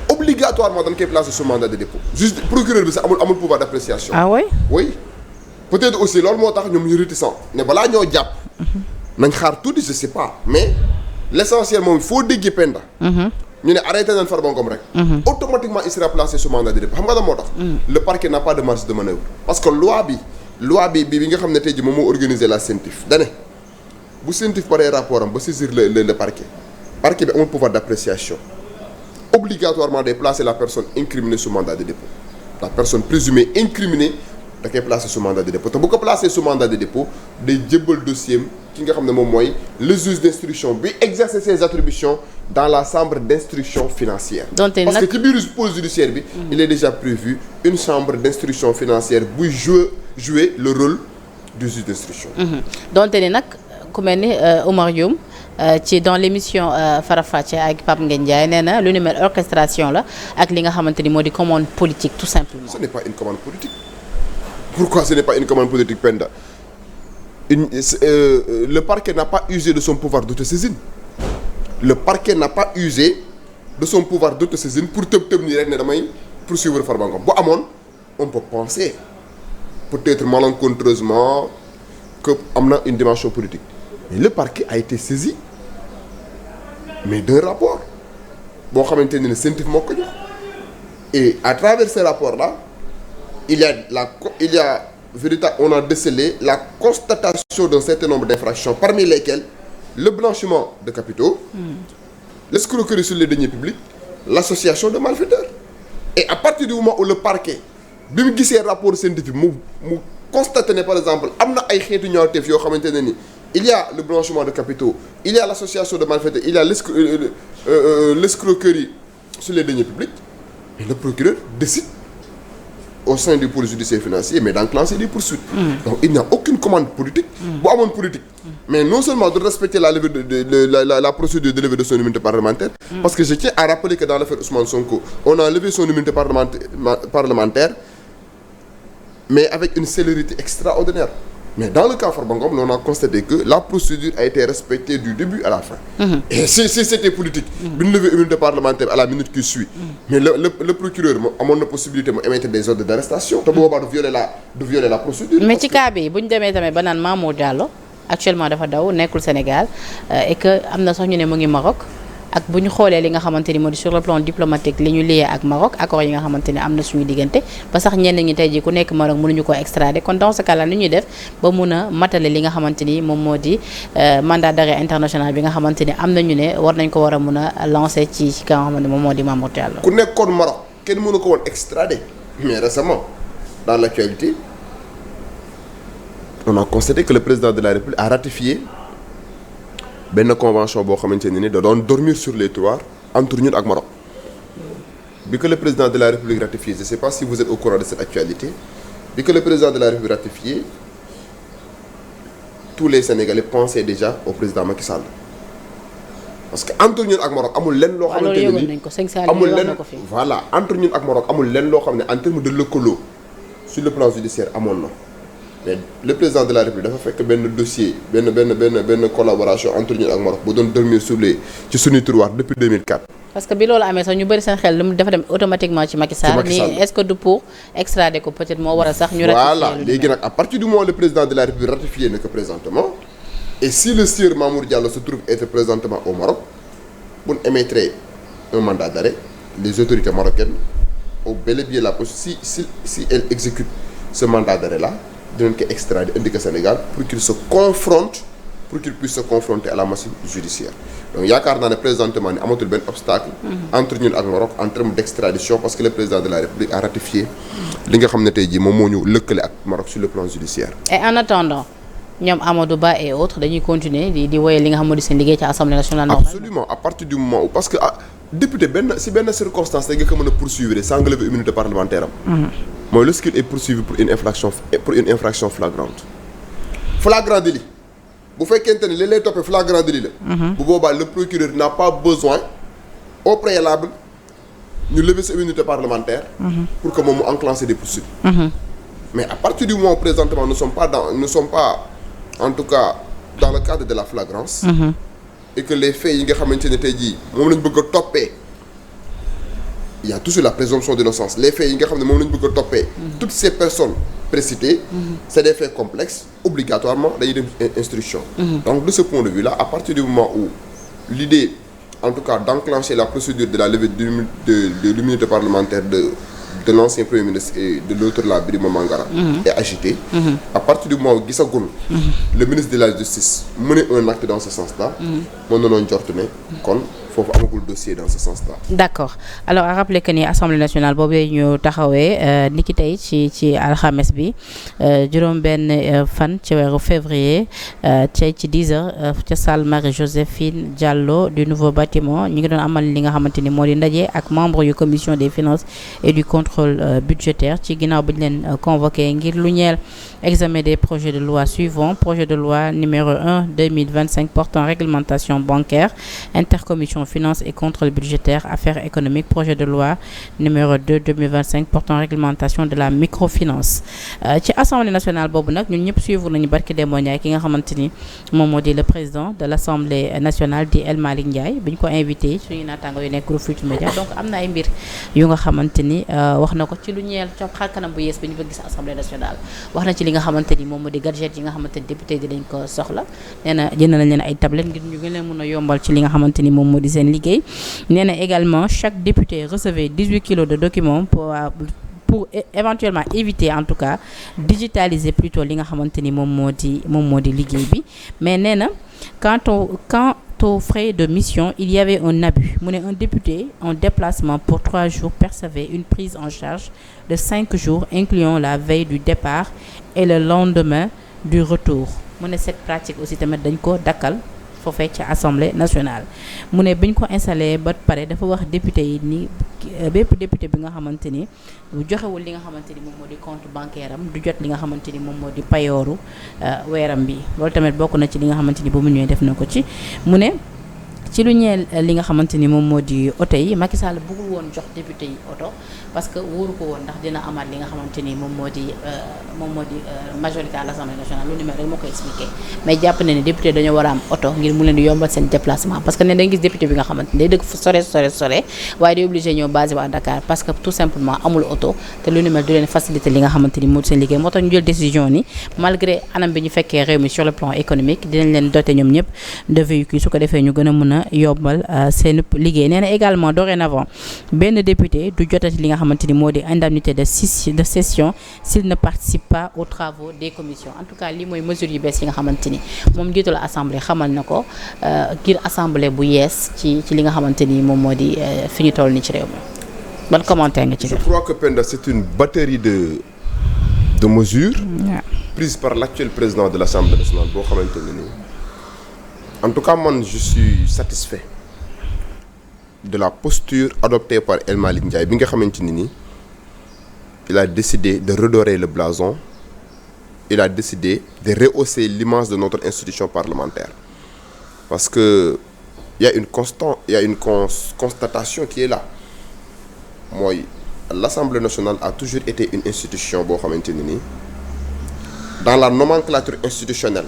obligatoirement dañ koy placer sous mandat de dépôt. juste procureur bi sax amul pouvoir d'appréciation. ah oui. oui peut-être aussi loolu moo tax ñoom ñu réticent ne balaa ñoo jàpp. nañ xaar tuuti je sais pas mais l'essentiel moom foo déggee Penda. ñu ne arrêté nañ Farba Ngom rek. automatiquement il sera placé sous mandat de dépôt xam nga lan moo tax. le parquet n'a pas de marge de manœuvre. parce que loi bi nga xam ne tey jii moom moo organiser la CENTIF da ne bu CENTIF paree rapport am ba saisir le parquet bi amul pouvoir d'appréciation obligatoirement day placer la personne incriminée sous mandat de dépôt la personne présumée incriminée da koy placer sous mandat de dépôt te bu ko placer sous mandat de dépôt day jébbal dossier ki nga xam ne moom mooy le juge d'instruction bi exercer ses attributions dans la chambre d'instruction financière. parce que ci biir pôle judiciaire bi. il est déjà prévu une chambre d'instruction financière buy jouer le rôle du juge d'instruction. donte ni nag ku mel ni Oumar Youm dans l'émission Farafàcce ak Pape Ngagne Ndiaye nee na lu ni mel orchestration la ak li nga xamante ni moo di commande politique tout simplement. ce n'est pas une commande politique. Pourquoi ce n'est pas une commande politique Penda? Le parquet n'a pas usé de son pouvoir d'autosaisine. Le parquet n'a pas usé de son pouvoir d'autosaisine pour tëb nii rek ne damay poursuivre Farba Ngom bu amoon on peut penser peut-être malencontreusement que am na une dimension politique mais le parquet a été saisi mais d'un rapport boo xamante ne CENTIF moo ko jox Et à travers ces rapports-là, on a décelé la constatation d'un certain nombre d'infractions, parmi lesquelles le blanchiment de capitaux, l'escroquerie sur les deniers publics, l'association de malfaiteurs. Et à partir du moment où le parquet, bi mu gisee rapport scientifique mu constaté ne par exemple am na ay xeetu ñaawteef yoo xamante ne ni il y a le blanchiment de capitaux, il y a l'association de malfaiteurs, il y a l'escroquerie sur les deniers publics, mais le procureur décide au sein du pôle judiciaire financier mais d'enclencher des poursuites. Donc il n'y a aucune commande politique. bu amoon politique. mais non seulement de respecter la levée la procédure de levée de son immunité parlementaire. parce que je tiens à rappeler que dans l'affaire Ousmane Sonko on a levé son immunité parlementaire mais avec une célérité extraordinaire. Mais dans le cas Farba Ngom, on a constaté que la procédure a été respectée du début à la fin. Et si c'était politique, bi ñu lever immunité parlementaire à la minute qui suit. Mais le procureur amoon na possibilité mu émettre des ordres d'arrestation. te boobaa du violer la procédure. mais ci cas bi bu ñu demee tamit ba naan Mamour Diallo actuellement dafa daw nekkul Sénégal et que am na sax ñu ne mu ngi Maroc. ak bu ñu xoolee li nga xamante ni moo di sur le plan diplomatique li ñu lié ak Maroc accord yi nga xamante ni am na suñu diggante ba sax ñenn ñi tey jii ku nekk Maroc mënuñu ko extrader kon dans ce cas là ni ñuy def ba mun a matale li nga xamante ni moom moo di mandat d'arrêt international bi nga xamante ni am nañu ne war nañ ko war a mun a lancer ci ka nga xamante ni moom moo di Mamour Diallo. ku nekkoon Maroc kenn mënu ko woon extrader mais récemment dans l'actualité on a constaté que le président de la République a ratifié benn convention boo xamante ne ni da doon dormir sur les trottoirs entre ñun ak Maroc bi que le président de la République ratifié je sais pas si vous êtes au courant de cette actualité bi que le président de la République ratifié tous les Sénégalais pensaient déjà au président Macky Sall parce que entre ñun ak Maroc amul lenn loo xamante ne ni amul lenn voilà entre ñun ak Maroc amul lenn loo xam ne en termes de lëkkaloo sur le plan judiciaire amoon na mais le président de la République dafa fekk benn dossier benn collaboration entre ñun ak Maroc bu doon dormir ci suñu tiroir depuis 2004. parce que bi loolu amee sax ñu bëri seen xel lu mu dafa dem automatiquement ci Macky Sall. nii est-ce que du pour extrader ko peut-être moo war a sax. ñu ratifié voilà léegi nag à partir du moment où le président de la République ratifié na que présentement et si le sieur Mamour Diallo se trouve être présentement au Maroc bu ñu émettre un mandat d'arrêt les autorités marocaines ont bel et bien la possibilité si elles exécutent ce mandat d'arrêt là. dinañ ko extrader indi ko Sénégal pour qu'il puisse se confronter à la machine judiciaire donc yaakaar naa ne présentement ni amatul benn obstacle entre ñun ak Maroc en termes d'extradition parce que le président de la République a ratifié li nga xam ne tey jii moom moo ñu lëkkale ak Maroc sur le plan judiciaire. Et en attendant ñoom Amadou Ba et autres dañuy continuer di woyal li nga xam moo di seen liggéey ci Assemblée nationale normale. Absolument à partir du moment où parce que député benn circonstance da nga ko mën a poursuivre sans lever immunité parlementaire am. mooy lorsqu'il est poursuivi pour une infraction flagrante flagrant délit bu fekkente ni li lay toppee flagrant délit la bu boobaa le procureur n'a pas besoin au préalable ñu lever sa immunité parlementaire pour que moom mu enclencher des poursuites mais à partir du moment où présentement nous sommes pas en tout cas dans le cadre de la flagrance et que les faits yi nga xamante ne tey jii moom lañ bëgg a toppee il y a toujours la présomption d'innocence les faits yi nga xam ne moom la ñu bëgg a toppee toutes ces personnes précitées c'est des faits complexes obligatoirement dañuy dem instruction donc de ce point de vue là à partir du moment où l'idée en tout cas d'enclencher la procédure de la levée de l'immunité parlementaire de l'ancien premier ministre et de l'autre là Birima Mangara est agitée à partir du moment où gisagul le ministre de la justice mener un acte dans ce sens là mën na noon njort ne kon foofu amagul dossier dans ce sens-là. D'accord alors à rappeler que ni assemblée nationale boobu ñu taxawee ni ki tey ci alxames bi juróom-benn fan ci weeru février tey ci 10h ca salle Marie-Joséphine Diallo du nouveau bâtiment ñu ngi doon amal li nga xamante ni moo di ndaje ak membre yu commission des finances et du contrôle budgétaire ci ginnaaw bi ñu leen convoqué ngir lu ñeel examen des projets de loi suivants projet de loi numéro 1 2025 portant réglementation bancaire intercommission finances et contrôle budgétaire affaires économiques projet de loi numéro 2 2025 portant réglementation de la microfinance ci assemblée nationale boobu nag ñun ñëpp suivre nañu barki Demba Ndiaye ki nga xamante ni moom moo di le président de l'assemblée nationale di El Malick Ndiaye bi ñu ko invité suñu naataango yu nekk groupe Futurs Médias donc am na ay mbir yu nga xamante ni wax na ko ci lu ñeel ci xar kanam bu yees bi ñu bëgg gis assemblée nationale wax na ci li nga xamante ni moom moo di gadget yi nga xamante ni député dinañ ko soxla nee na jënd nañ leen ay tablette ngir ñu gën leen mën a yombal ci li nga xamante ni moom moo di seen liggéey nee na également chaque député recevait 18 kilos de documents pour éventuellement éviter en tout cas digitaliser plutôt li nga xamante ni moom moo di liggéey bi mais nee na quant aux frais de mission il y avait un abus mu ne un député en déplacement pour 3 jours percevait une prise en charge de 5 jours incluant la veille du départ et le lendemain du retour mu ne cette pratique aussi tamit dañ ko dakkal foofee ci assemblée nationale mu ne biñ ko installé ba pare dafa wax député yi ni bépp député bi nga xamante ni bu joxewul li nga xamante ni moom moo di compte bancaire am du jot li nga xamante ni moom moo di payooru weeram bi loolu tamit bokk na ci li nga xamante ni ba mu ñëwee def na ko ci mu ne ci lu ñeel li nga xamante ni moom moo di oto yi Macky Sall bëggul woon jox député yi oto parce que wóoru ko woon ndax dina amaat li nga xamante ni moom moo di majorité à l'Assemblée nationale lu ni mel rek moo koy expliqué mais jàpp na ne député dañoo war a am oto ngir mu leen di yombal seen déplacement parce que ne dañu gis député bi nga xamante ni day dëkk fu sore waaye day obligé ñëw basé waa Dakar parce que tout simplement amul oto te lu ni mel du leen facilité li nga xamante ni moo di seen liggéey moo tax ñu jël décision ni malgré anam bi ñu fekkee réew mi sur le plan économique dinañ leen doter ñoom ñëpp de véhicules su ko defee ñu gën a mën a yobbal seen liggéey nee na également dorénavant benn député du jotati li nga xamante ni moo di indemnité de session s'il ne participe pas aux travaux des commissions en tout cas lii mooy mesures yu bees yi nga xamante ni moom njiitul assemblée xamal na ko ngir assemblée bu yees ci li nga xamante ni moom moo di fi ñu toll ni ci réew mi ban commentaire nga ci def. Je crois que Penda c'est une batterie de mesures prises par l'actuel président de l'Assemblée nationale boo xamante ne nii en tout cas man je suis satisfait de la posture adoptée par El Malick Ndiaye bi nga xamante ni nii il a décidé de redorer le blason, il a décidé de rehausser l'image de notre institution parlementaire parce que il y a une constatation qui est là mooy l'Assemblée nationale a toujours été une institution boo xamante ni nii dans la nomenclature institutionnelle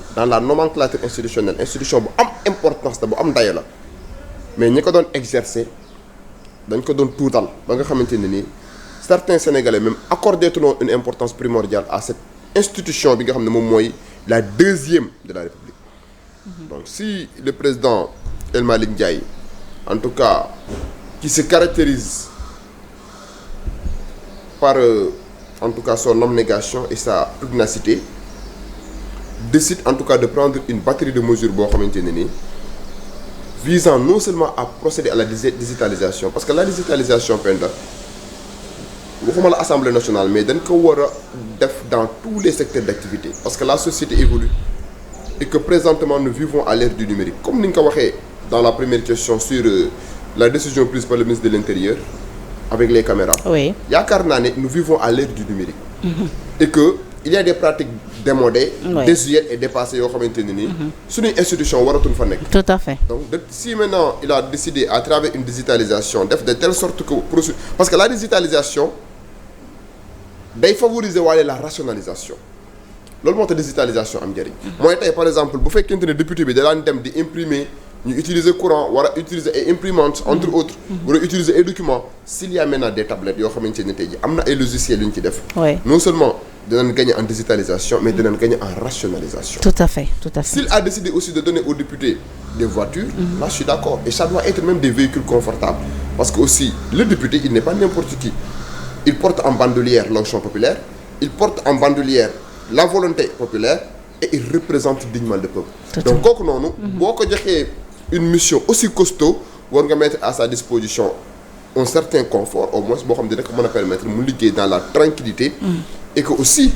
institution bu am importance la bu am dayo la mais ñi ko doon exercer dañ ko doon tuutal ba nga xamante ne nii certains Sénégalais même accordé-t-on une importance primordiale à cette institution bi nga xam ne moom mooy la deuxième de la République. Donc si le président El Malick Ndiaye en tout cas qui se caractérise par en tout cas son abnégation et sa pugnacité décide en tout cas de prendre une batterie de mesures boo xamante ne nii visant non seulement à procéder à la digitalisation parce que la digitalisation Penda waxuma la Assemblée nationale mais dañ ko war a def dans tous les secteurs d'activité parce que la société évolue et que présentement nous vivons à l'ère du numérique comme ni nga ko waxee dans la première question sur la décision prise par le ministre de l'Intérieur avec les caméras. Oui. Yaakaar naa ne nous vivons à l'ère du numérique. Et que il y a des pratiques démodées, désuètes et dépassées yoo xamante ne nii. suñuy institution waratuñ fa nekk. Tout à fait. Donc si maintenant il a décidé à travers une digitalisation def de telle sorte que parce que la digitalisation day favoriser waale la rationalisation loolu moo tax digitalisation am njëriñ. mooy tey par exemple bu fekkente ne député bi da daan dem di imprimer. ñu utiliser courant war a utiliser ay imprimantes entre autres war a utiliser ay documents s'il y a maintenant des tablettes yoo xamante ne tey ji am na ay logiciels yu ñu ci def non seulement dinañ gagner en digitalisation mais dinañ gagner en rationalisation. Tout à fait. S'il a décidé aussi de donner aux députés des voitures là je suis d'accord et ça doit être même des véhicules confortables parce que aussi le député il n'est pas n'importe qui il porte en bandoulière l'onction populaire il porte en bandoulière la volonté populaire et il représente dignement le peuple donc kooku noonu boo ko joxee une mission aussi costaud war nga mettre à sa disposition un certain confort au moins boo xam ne dina ko mën a permettre mu liggéey dans la tranquillité et que aussi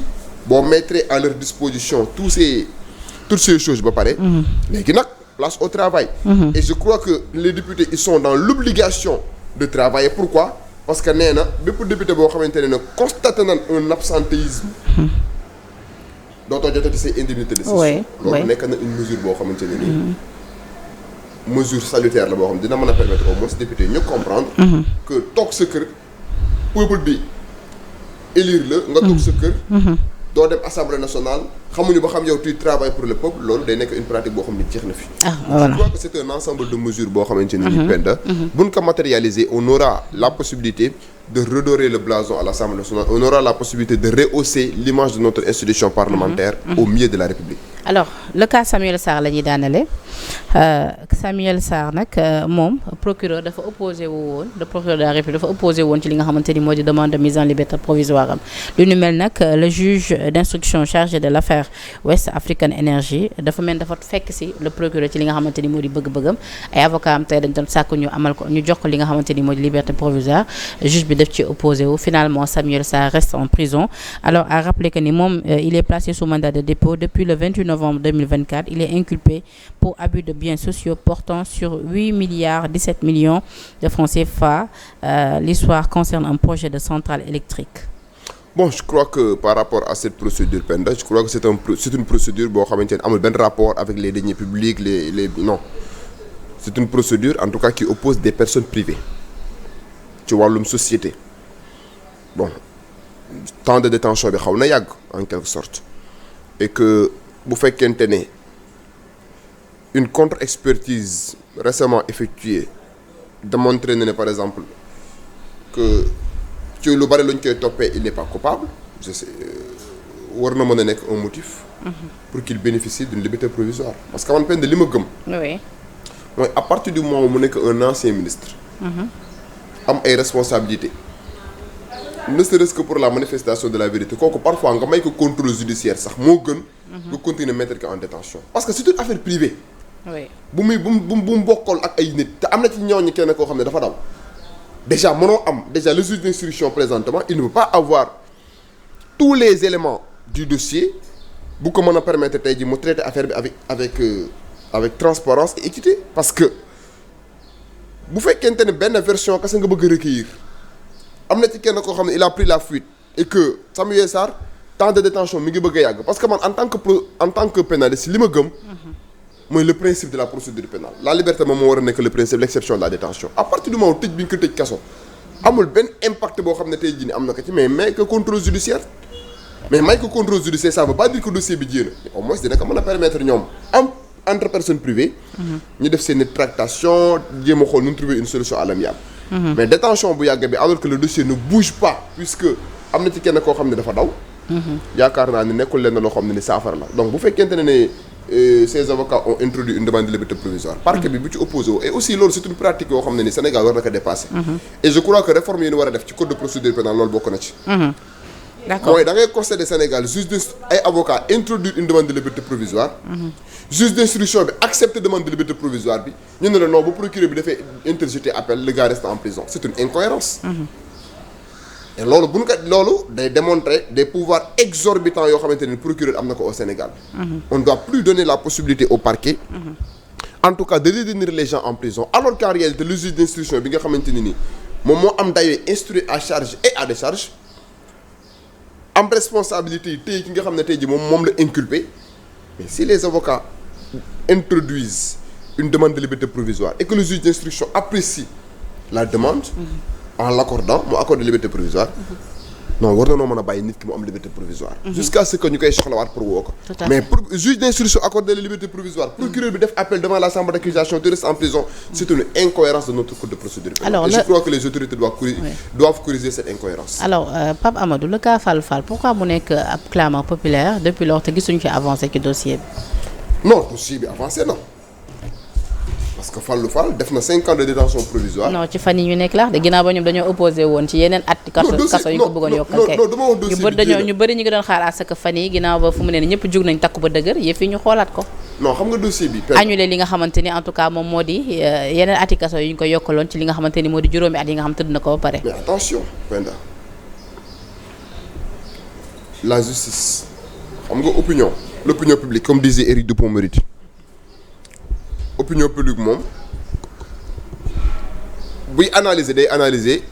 boo mettre à leur disposition toutes ces choses ba pare léegi nag place au travail et je crois que les députés ils sont dans l'obligation de travailler pourquoi parce que nee na bépp député boo xamante ne constaté nañ un absentéisme dootoo jotati say indemnité de session loolu nekk na une mesure boo xamante ne nii mesure salutaire la boo xam dina mën a permettre au moins député ñu comprendre que toog sa kër peuple bi élire la nga toog sa kër doo dem assemblée nationale xamuñu ba xam yow tu travailles pour le peuple loolu day nekk une pratique boo xam ne jeex na fi je crois que c'est un ensemble de mesures boo xamante ne ni Penda buñ ko matérialiser on aura la possibilité de redorer le blason à l'Assemblée nationale on aura la possibilité de rehausser l'image de notre institution parlementaire au milieu de la République. Alors le cas Samuel Sarr la ñuy daanale Samuel Sarr nag moom procureur dafa opposé wu woon le procureur de la République dafa opposé woon ci li nga xamante ni moo di demande de mise en liberté provisoire am lu ñu mel nag le juge d'instruction chargé de l'affaire West African Energy dafa mel dafa fekk si le procureur ci li nga xamante ni moo di bëgg-bëggam ay avocat am tey dañ doon sàkk ñu amal ko ñu jox ko li nga xamante ni moo di liberté provisoire juge bi def ci opposé wu finalement Samuel Sarr reste en prison alors à rappeler que ni moom il est placé sous mandat de dépôt depuis le 28 novembre 2024 il est inculpé pour abus de biens sociaux portant sur 8 milliards 17 millions de francs CFA l'histoire concerne un projet de centrale électrique. Bon, je crois que par rapport à cette procédure Penda, je crois que c'est une procédure boo xamante ne amul benn rapport avec les deniers publics non c'est une procédure en tout cas qui oppose des personnes privées ci wàllum société bon temps de détention bi xaw na yàgg en quelque sorte et que bu fekkente ne une contre-expertise récemment effectuée démontré na ne par exemple que ci lu bari lu ñu koy toppee il n'est pas coupable je sais war na mën a nekk un motif pour qu'il bénéficie d'une liberté provisoire parce que man pen de li ma gëm oui mooy à partir du moment mu nekk un ancien ministre am ay responsabilités ne serait-ce que pour la manifestation de la vérité kooku parfois nga may ko contrôle judiciaire sax moo gën nga continuer mettre ko en détention parce que c'est une affaire privée oui bu mu bokkool ak ay nit te am na ci ñooñu kenn koo xam ne dafa daw déjà mënoo am déjà le juge d'instruction présentement il ne peut pas avoir tous les éléments du dossier bu ko mën a permettre tey ji mu traiter affaire bi avec transparence et équité parce que bu fekkente ne benn version kese nga bëgg a recueillir am na ci kenn koo xam ne il a pris la fuite et que Samuel Sarr temps de détention mi ngi bëgg a yàgg parce que man en tant que pénaliste li ma gëm mooy le principe de la procédure pénale la liberté moom moo war a nekk le principe l'exception de la détention à partir du moment tëj bi ñu ko tëj kaso amul benn impact boo xam ne tey jii ni am na ko ci mais may ko contrôle judiciaire ça veut pas dire que dossier bi jéem au moins dina ko mën a permettre ñoom am entre personnes privées ñu def seen tractation jéem a xool nu trouver une solution à l'amiable mais détention bu yàgg bi alors que le dossier ne bouge pas puisque am na ci kenn koo xam ne dafa daw yaakaar naa ne nekkul leen loo xam ne ni saafara la donc bu fekkente ne ces avocats ont introduit une demande de liberté provisoire parquet bi bu ci opposé wu et aussi loolu c'est une pratique yoo xam ne ni Sénégal war na ko dépasser et je crois que réforme yi ñu war a def ci code de procédure pénale loolu bokk na ci d'accord mooy da ngay constater Sénégal juge ay avocats introduire une demande de liberté provisoire juge d'instruction bi accepter demande de liberté provisoire bi ñu ne la non bu procureur bi dafay interjeter appel le gars reste en prison c'est une incohérence et loolu bu ñu ko loolu day démontrer des pouvoirs exorbitants yoo xamante ne procureur am na ko au Sénégal on ne doit plus donner la possibilité au parquet en tout cas de retenir les gens en prison alors qu'en réalité le juge d'instruction bi nga xamante ne ni moom moo am dayoo instruire à charge et à décharge am responsabilité yi tey ki nga xam ne tey ji moom la inculpé mais si les avocats introduisent une demande de liberté provisoire et que le juge d'instruction apprécie la demande en l'accordant mu accorde liberté provisoire non war na noo mën a bàyyi nit ki mu am liberté provisoire jusqu'à ce que ñu koy soxlawaat pour woo ko mais pour juge d'instruction accorder la liberté provisoire procureur bi def appel devant la chambre d'accusation tu restes en prison c'est une incohérence de notre code de procédure pénale et je crois que les autorités doivent corriger cette incohérence alors Pape Amadou le cas Fallou Fall pourquoi mu nekk ab clameur populaire depuis lors te gisuñu ci avancé ci dossier bi non dossier bi avancé na parce que Fallou Fall def na 5 ans de détention provisoire. non ci fan yi ñu nekk la de ginnaaw ba ñoom dañoo opposé woon ci yeneen at. kaso yu ko bëggoon yokkal kay dama wax dossier ñu bëri ñu ngi doon xaar à ce que fan yi ginnaaw ba fu mu ne nii ñëpp jug nañ takku ba dëgër yëf yi ñu xoolaat ko. non xam nga dossier bi. annulé li nga xamante ni en tout cas moom moo di yeneen ati kaso yu ñu ko yokkaloon ci li nga xamante ni moo di juróomi at yi nga xam tëdd na ko ba pare. mais attention Penda la justice xam nga l'opinion publique comme disait Éric Dupond-Moretti opinion publique moom buy day analyser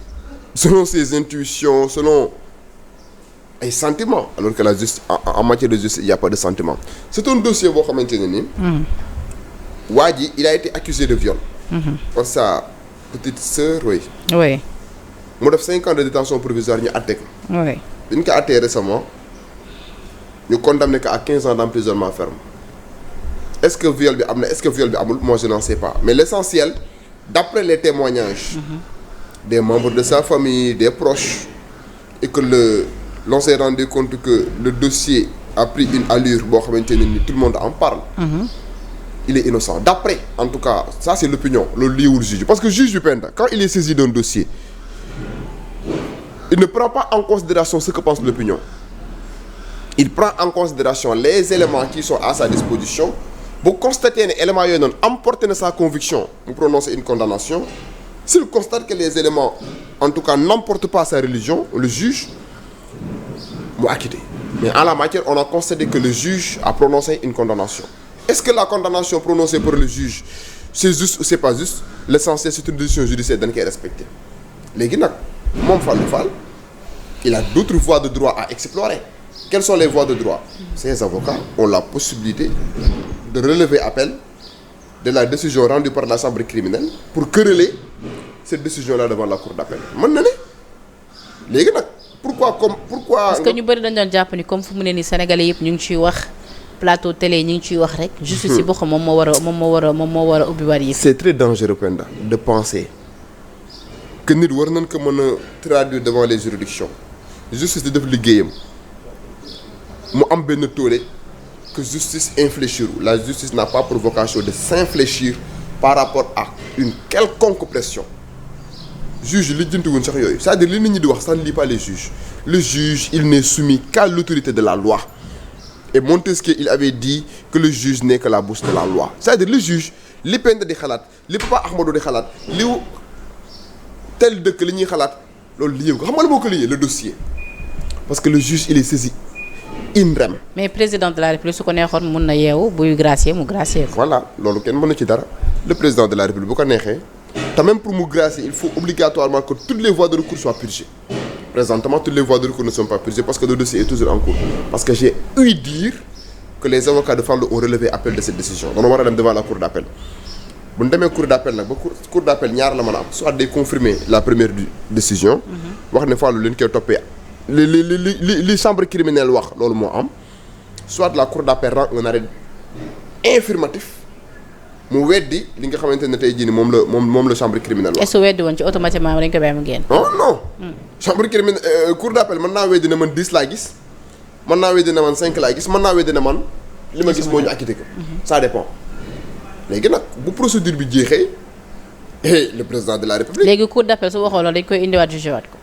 selon ses intuitions selon ay sentiments alors que la justice en matière de justice il y a pas de sentiments c'est un dossier boo xamante ne ni waa ji il a été accusé de viol par sa petite sœur oui mu def 5 ans de détention provisoire ñu àtte ko dañ ko àttee récemment ñu condamné ko à 15 ans d'emprisonnement ferme est-ce que viol bi am na est-ce que viol bi amul moi je n'en sais pas mais l'essentiel d'après les témoignages des membres de sa famille des proches et que l'on s'est rendu compte que le dossier a pris une allure boo xamante ne ni tout le monde en parle il est innocent d'après en tout cas ça c'est l'opinion loolu liiwul juge parce que juge bi Penda quand il est saisi d'un dossier il ne prend pas en considération ce que pense l'opinion il prend en considération les éléments qui sont à sa disposition bu constater ne éléments yooyu noonu emporté na sa conviction mu prononcer une condamnation s'il constate que les éléments en tout cas n'emportent pas sa religion le juge mu acquitté mais en la matière on a constaté que le juge a prononcé une condamnation est-ce que la condamnation prononcée par le juge c'est juste ou c'est pas juste l'essentiel c'est une décision judiciaire dañ koy respecter léegi nag moom Fallou Fall il a d'autres voies de droit à explorer quelles sont les voies de droit ces avocats ont la possibilité de relever appel de la décision rendue par la chambre criminelle pour quereller cette décision-là devant la cour d'appel mën na ne léegi nag pourquoi parce que ñu bëri dañ doon jàpp ni comme fu mu ne nii sénégalais yëpp ñu ngi ciy wax plateau télé ñu ngi ciy wax rek justice yi boo xam moom moo war a ubbi war yi c'est très dangereux Penda de penser que nit war nañ ko mën a traduire devant les juridictions justice di def liggéeyam mu am benn toole que justice infléchir la justice n'a pas pour vocation de s'infléchir par rapport à une quelconque pression juge li jëntiwuñ sax yooyu c'est-à-dire li nit ñi di wax ça ne lit pas les juges le juge il n'est soumis qu'à l'autorité de la loi et Montesquieu il avait dit que le juge n'est que la bouche de la loi c'est-à-dire le juge li Penda di xalaat li Papa Ahmadou di xalaat li tel dëkk li ñuy xalaat loolu lié ko xam nga la moo ko lié le dossier parce que le juge il est saisi in rem. mais président de la République su ko neexoon mun na yeewu buy gracier mu gracier ko. voilà loolu kenn mën na ci dara le président de la République bu ko neexee te même pour mu gracier il faut obligatoirement que toutes les voies de recours soient purgées présentement toutes les voies de recours ne sont pas purgées parce que le dossier est toujours en cours parce que j'ai ouï dire que les avocats de Fallou ont relevé appel de cette décision dañoo war a dem devant la cour d'appel bu ñu demee cour d'appel nag ba cour d'appel ñaar la mën a am soit day confirmer la première décision wax ne Fallou leen koy toppee li chambre criminelle wax loolu moo am soit la cour d'appel rend un arrêt informatif mu weddi li nga xamante ne tey jii nii moom la chambre criminelle wax. est-ce que weddi woon ci automatiquement dañ ko bàyyi mu génn. non chambre criminelle cour d'appel mën naa weddi ne man 10 laa gis mën naa weddi ne man 5 laa gis mën naa weddi ne man li ma gis moo ñu acquitté ko. ça dépend léegi nag bu procédure bi jeexee le président de la République. léegi cour d'appel su waxoo loolu dañ koy indiwaat jugé waat ko.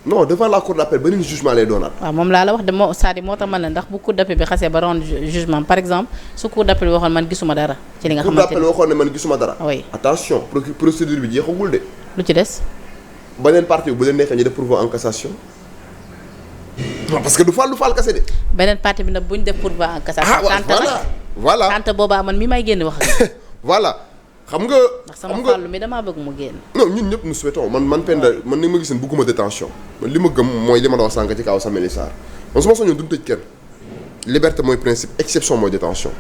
non devant la cour d'appel beneen jugement lay doonaat. waaw moom laa la wax de moo c'est-à-dire moo tax man la ndax bu cour d'appel bi xasee ba rendre jugement par exemple su cour d'appel waxoon man gisuma dara. ci li nga xamante cour d'appel waxoon ne man gisuma dara. oui attention procédure bi jeexagul de. lu ci des. beneen partie bi bu leen neexee ñu def pourvoi en cassation. non parce que du Fallou Fall kese de. beneen partie bi nag bu ñu def pourvoi en cassation. voilà tante boobaa man mi may génn wax voilà. xam nga ndax sama Fallou mi damaa bëgg mu génn. non ñun ñëpp nous souhaitons man Penda man ni ma gis ne bëgguma détention man li ma gëm mooy li ma la wax sànq ci kaw Samuel Sarr man su ma soñoon duñ tëj kenn liberté mooy principe exception mooy détention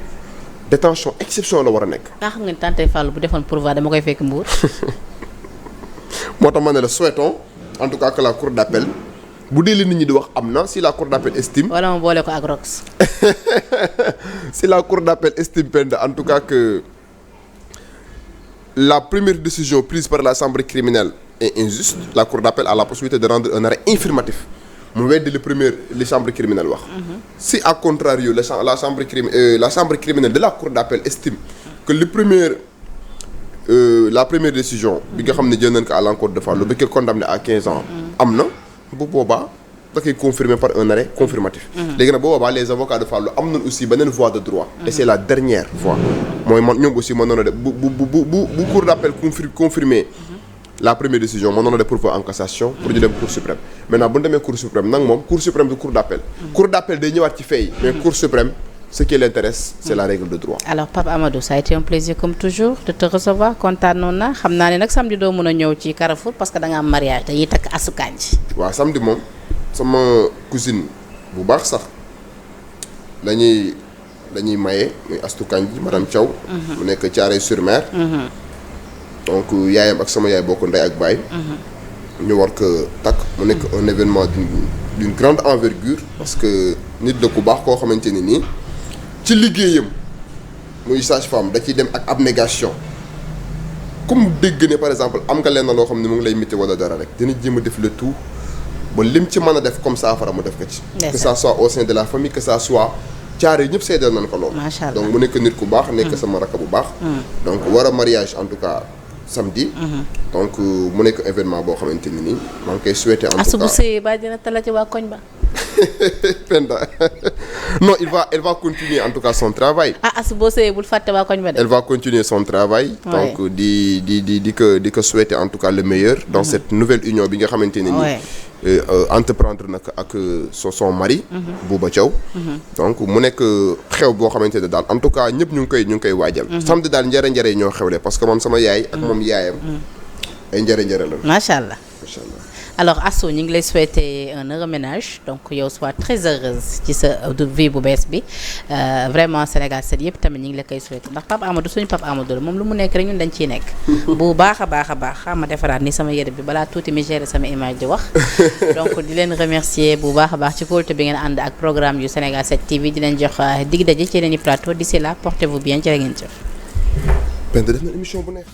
exception la war a nekk. nga xam nga ni tante Fallou bu defoon pourvoi dama koy fekk Mbour. moo tax ma ne la souhaitons en tout cas que la cour d'appel bu dee li nit ñi di wax am na si la cour d'appel estime. wala ma boole ko ak Rox. si la cour d'appel estime Penda en tout cas que. La première décision prise par la chambre criminelle est injuste. La cour d'appel a la possibilité de rendre un arrêt informatif mu weddi li chambre criminelle wax. Si à contrario la chambre criminelle de la cour d'appel estime que la première décision bi nga xam ne jël nañ ko à l'encontre de Fallou bi ko condamné à 15 ans. am na bu boobaa da koy confirmer par un arrêt confirmatif. léegi nag bu boobaa les avocats de Fallou am nañ aussi beneen voie de droit. et c'est la dernière voie. mooy man ñoom aussi mën noonu def bu cour d'appel confirmer la première décision mën noonu def pourvoi en cassation pour ñu dem cour suprême maintenant bu ñu demee cour suprême nag moom cour suprême du cour d'appel. cour d'appel day ñëwaat ci fay mais cour suprême ce qui l'intéresse c'est la règle de droit. alors Pape Amadou ça a été un plaisir comme toujours de te recevoir kontaan noonu na xam naa ne nag samedi doo mën a ñëw ci Carrefour parce que da nga am mariage dañuy takk asukaan ji. waaw samedi moom sama cousine bu baax sax dañuy maye muy Astou Kandji madame Thiaw. mu nekk Thiaroye-sur-Mer. donc yaayam ak sama yaay bokk ndey ak baay. ñu war ko takk mu nekk un événement d'une grande envergure parce que nit la ku baax koo xamante ni nii ci liggéeyam muy sage-femme da ciy dem ak abnégation comme dégg ne par exemple am nga lenn loo xam ne mu ngi lay métti wala dara rek dina jéem a def le tout ba lim ci mën a def comme saafara mu def ko ci. que ça soit au sein de la famille que ça soit caare ñëpp seedal nañ ko loolu. macha allah donc mu nekk nit ku baax. nekk sama rakk bu baax. donc war a mariage en tout cas samedi. donc mu nekk événement boo xamante ni nii maa ngi koy souhaiter en tout cas. asu bu sëyee ba dina tala ci waa koñ ba. Penda non elle va continuer en tout cas son travail. asu boo sëyee bul fàtte waa koñ ba de. elle va continuer son travail. donc di ko souhaiter en tout cas le meilleur. dans cette nouvelle union bi nga xamante ne nii. entreprendre nag ak son mari. Bouba Thiaw. donc mu nekk xew boo xamante ne daal en tout cas ñëpp ñu ngi koy waajal. samedi daal njëre ñoo xewle parce que man sama yaay. ak moom yaayam. ay njëre la. macha allah macha allah. alors Astou ñu ngi lay souhaiter un heureux ménage donc yow sois très heureuse ci sa vie bu bees bi vraiment Sénégal 7 yëpp tamit ñu ngi la koy souhaiter ndax Pape Amadou suñu Pape Amadou la moom lu mu nekk rek ñun dañ ciy nekk. bu baax a baax xam ma defaraat ni sama yére bi balaa tuuti mi gérer sama image di wax donc di leen remercier bu baax a baax ci kóolute bi ngeen ànd ak programme yu Sénégal 7 TV di leen jox dig daje ci yeneen i plateau d'ici là portez-vous bien jërë ngeen jëf. Penda def na émission bu neex.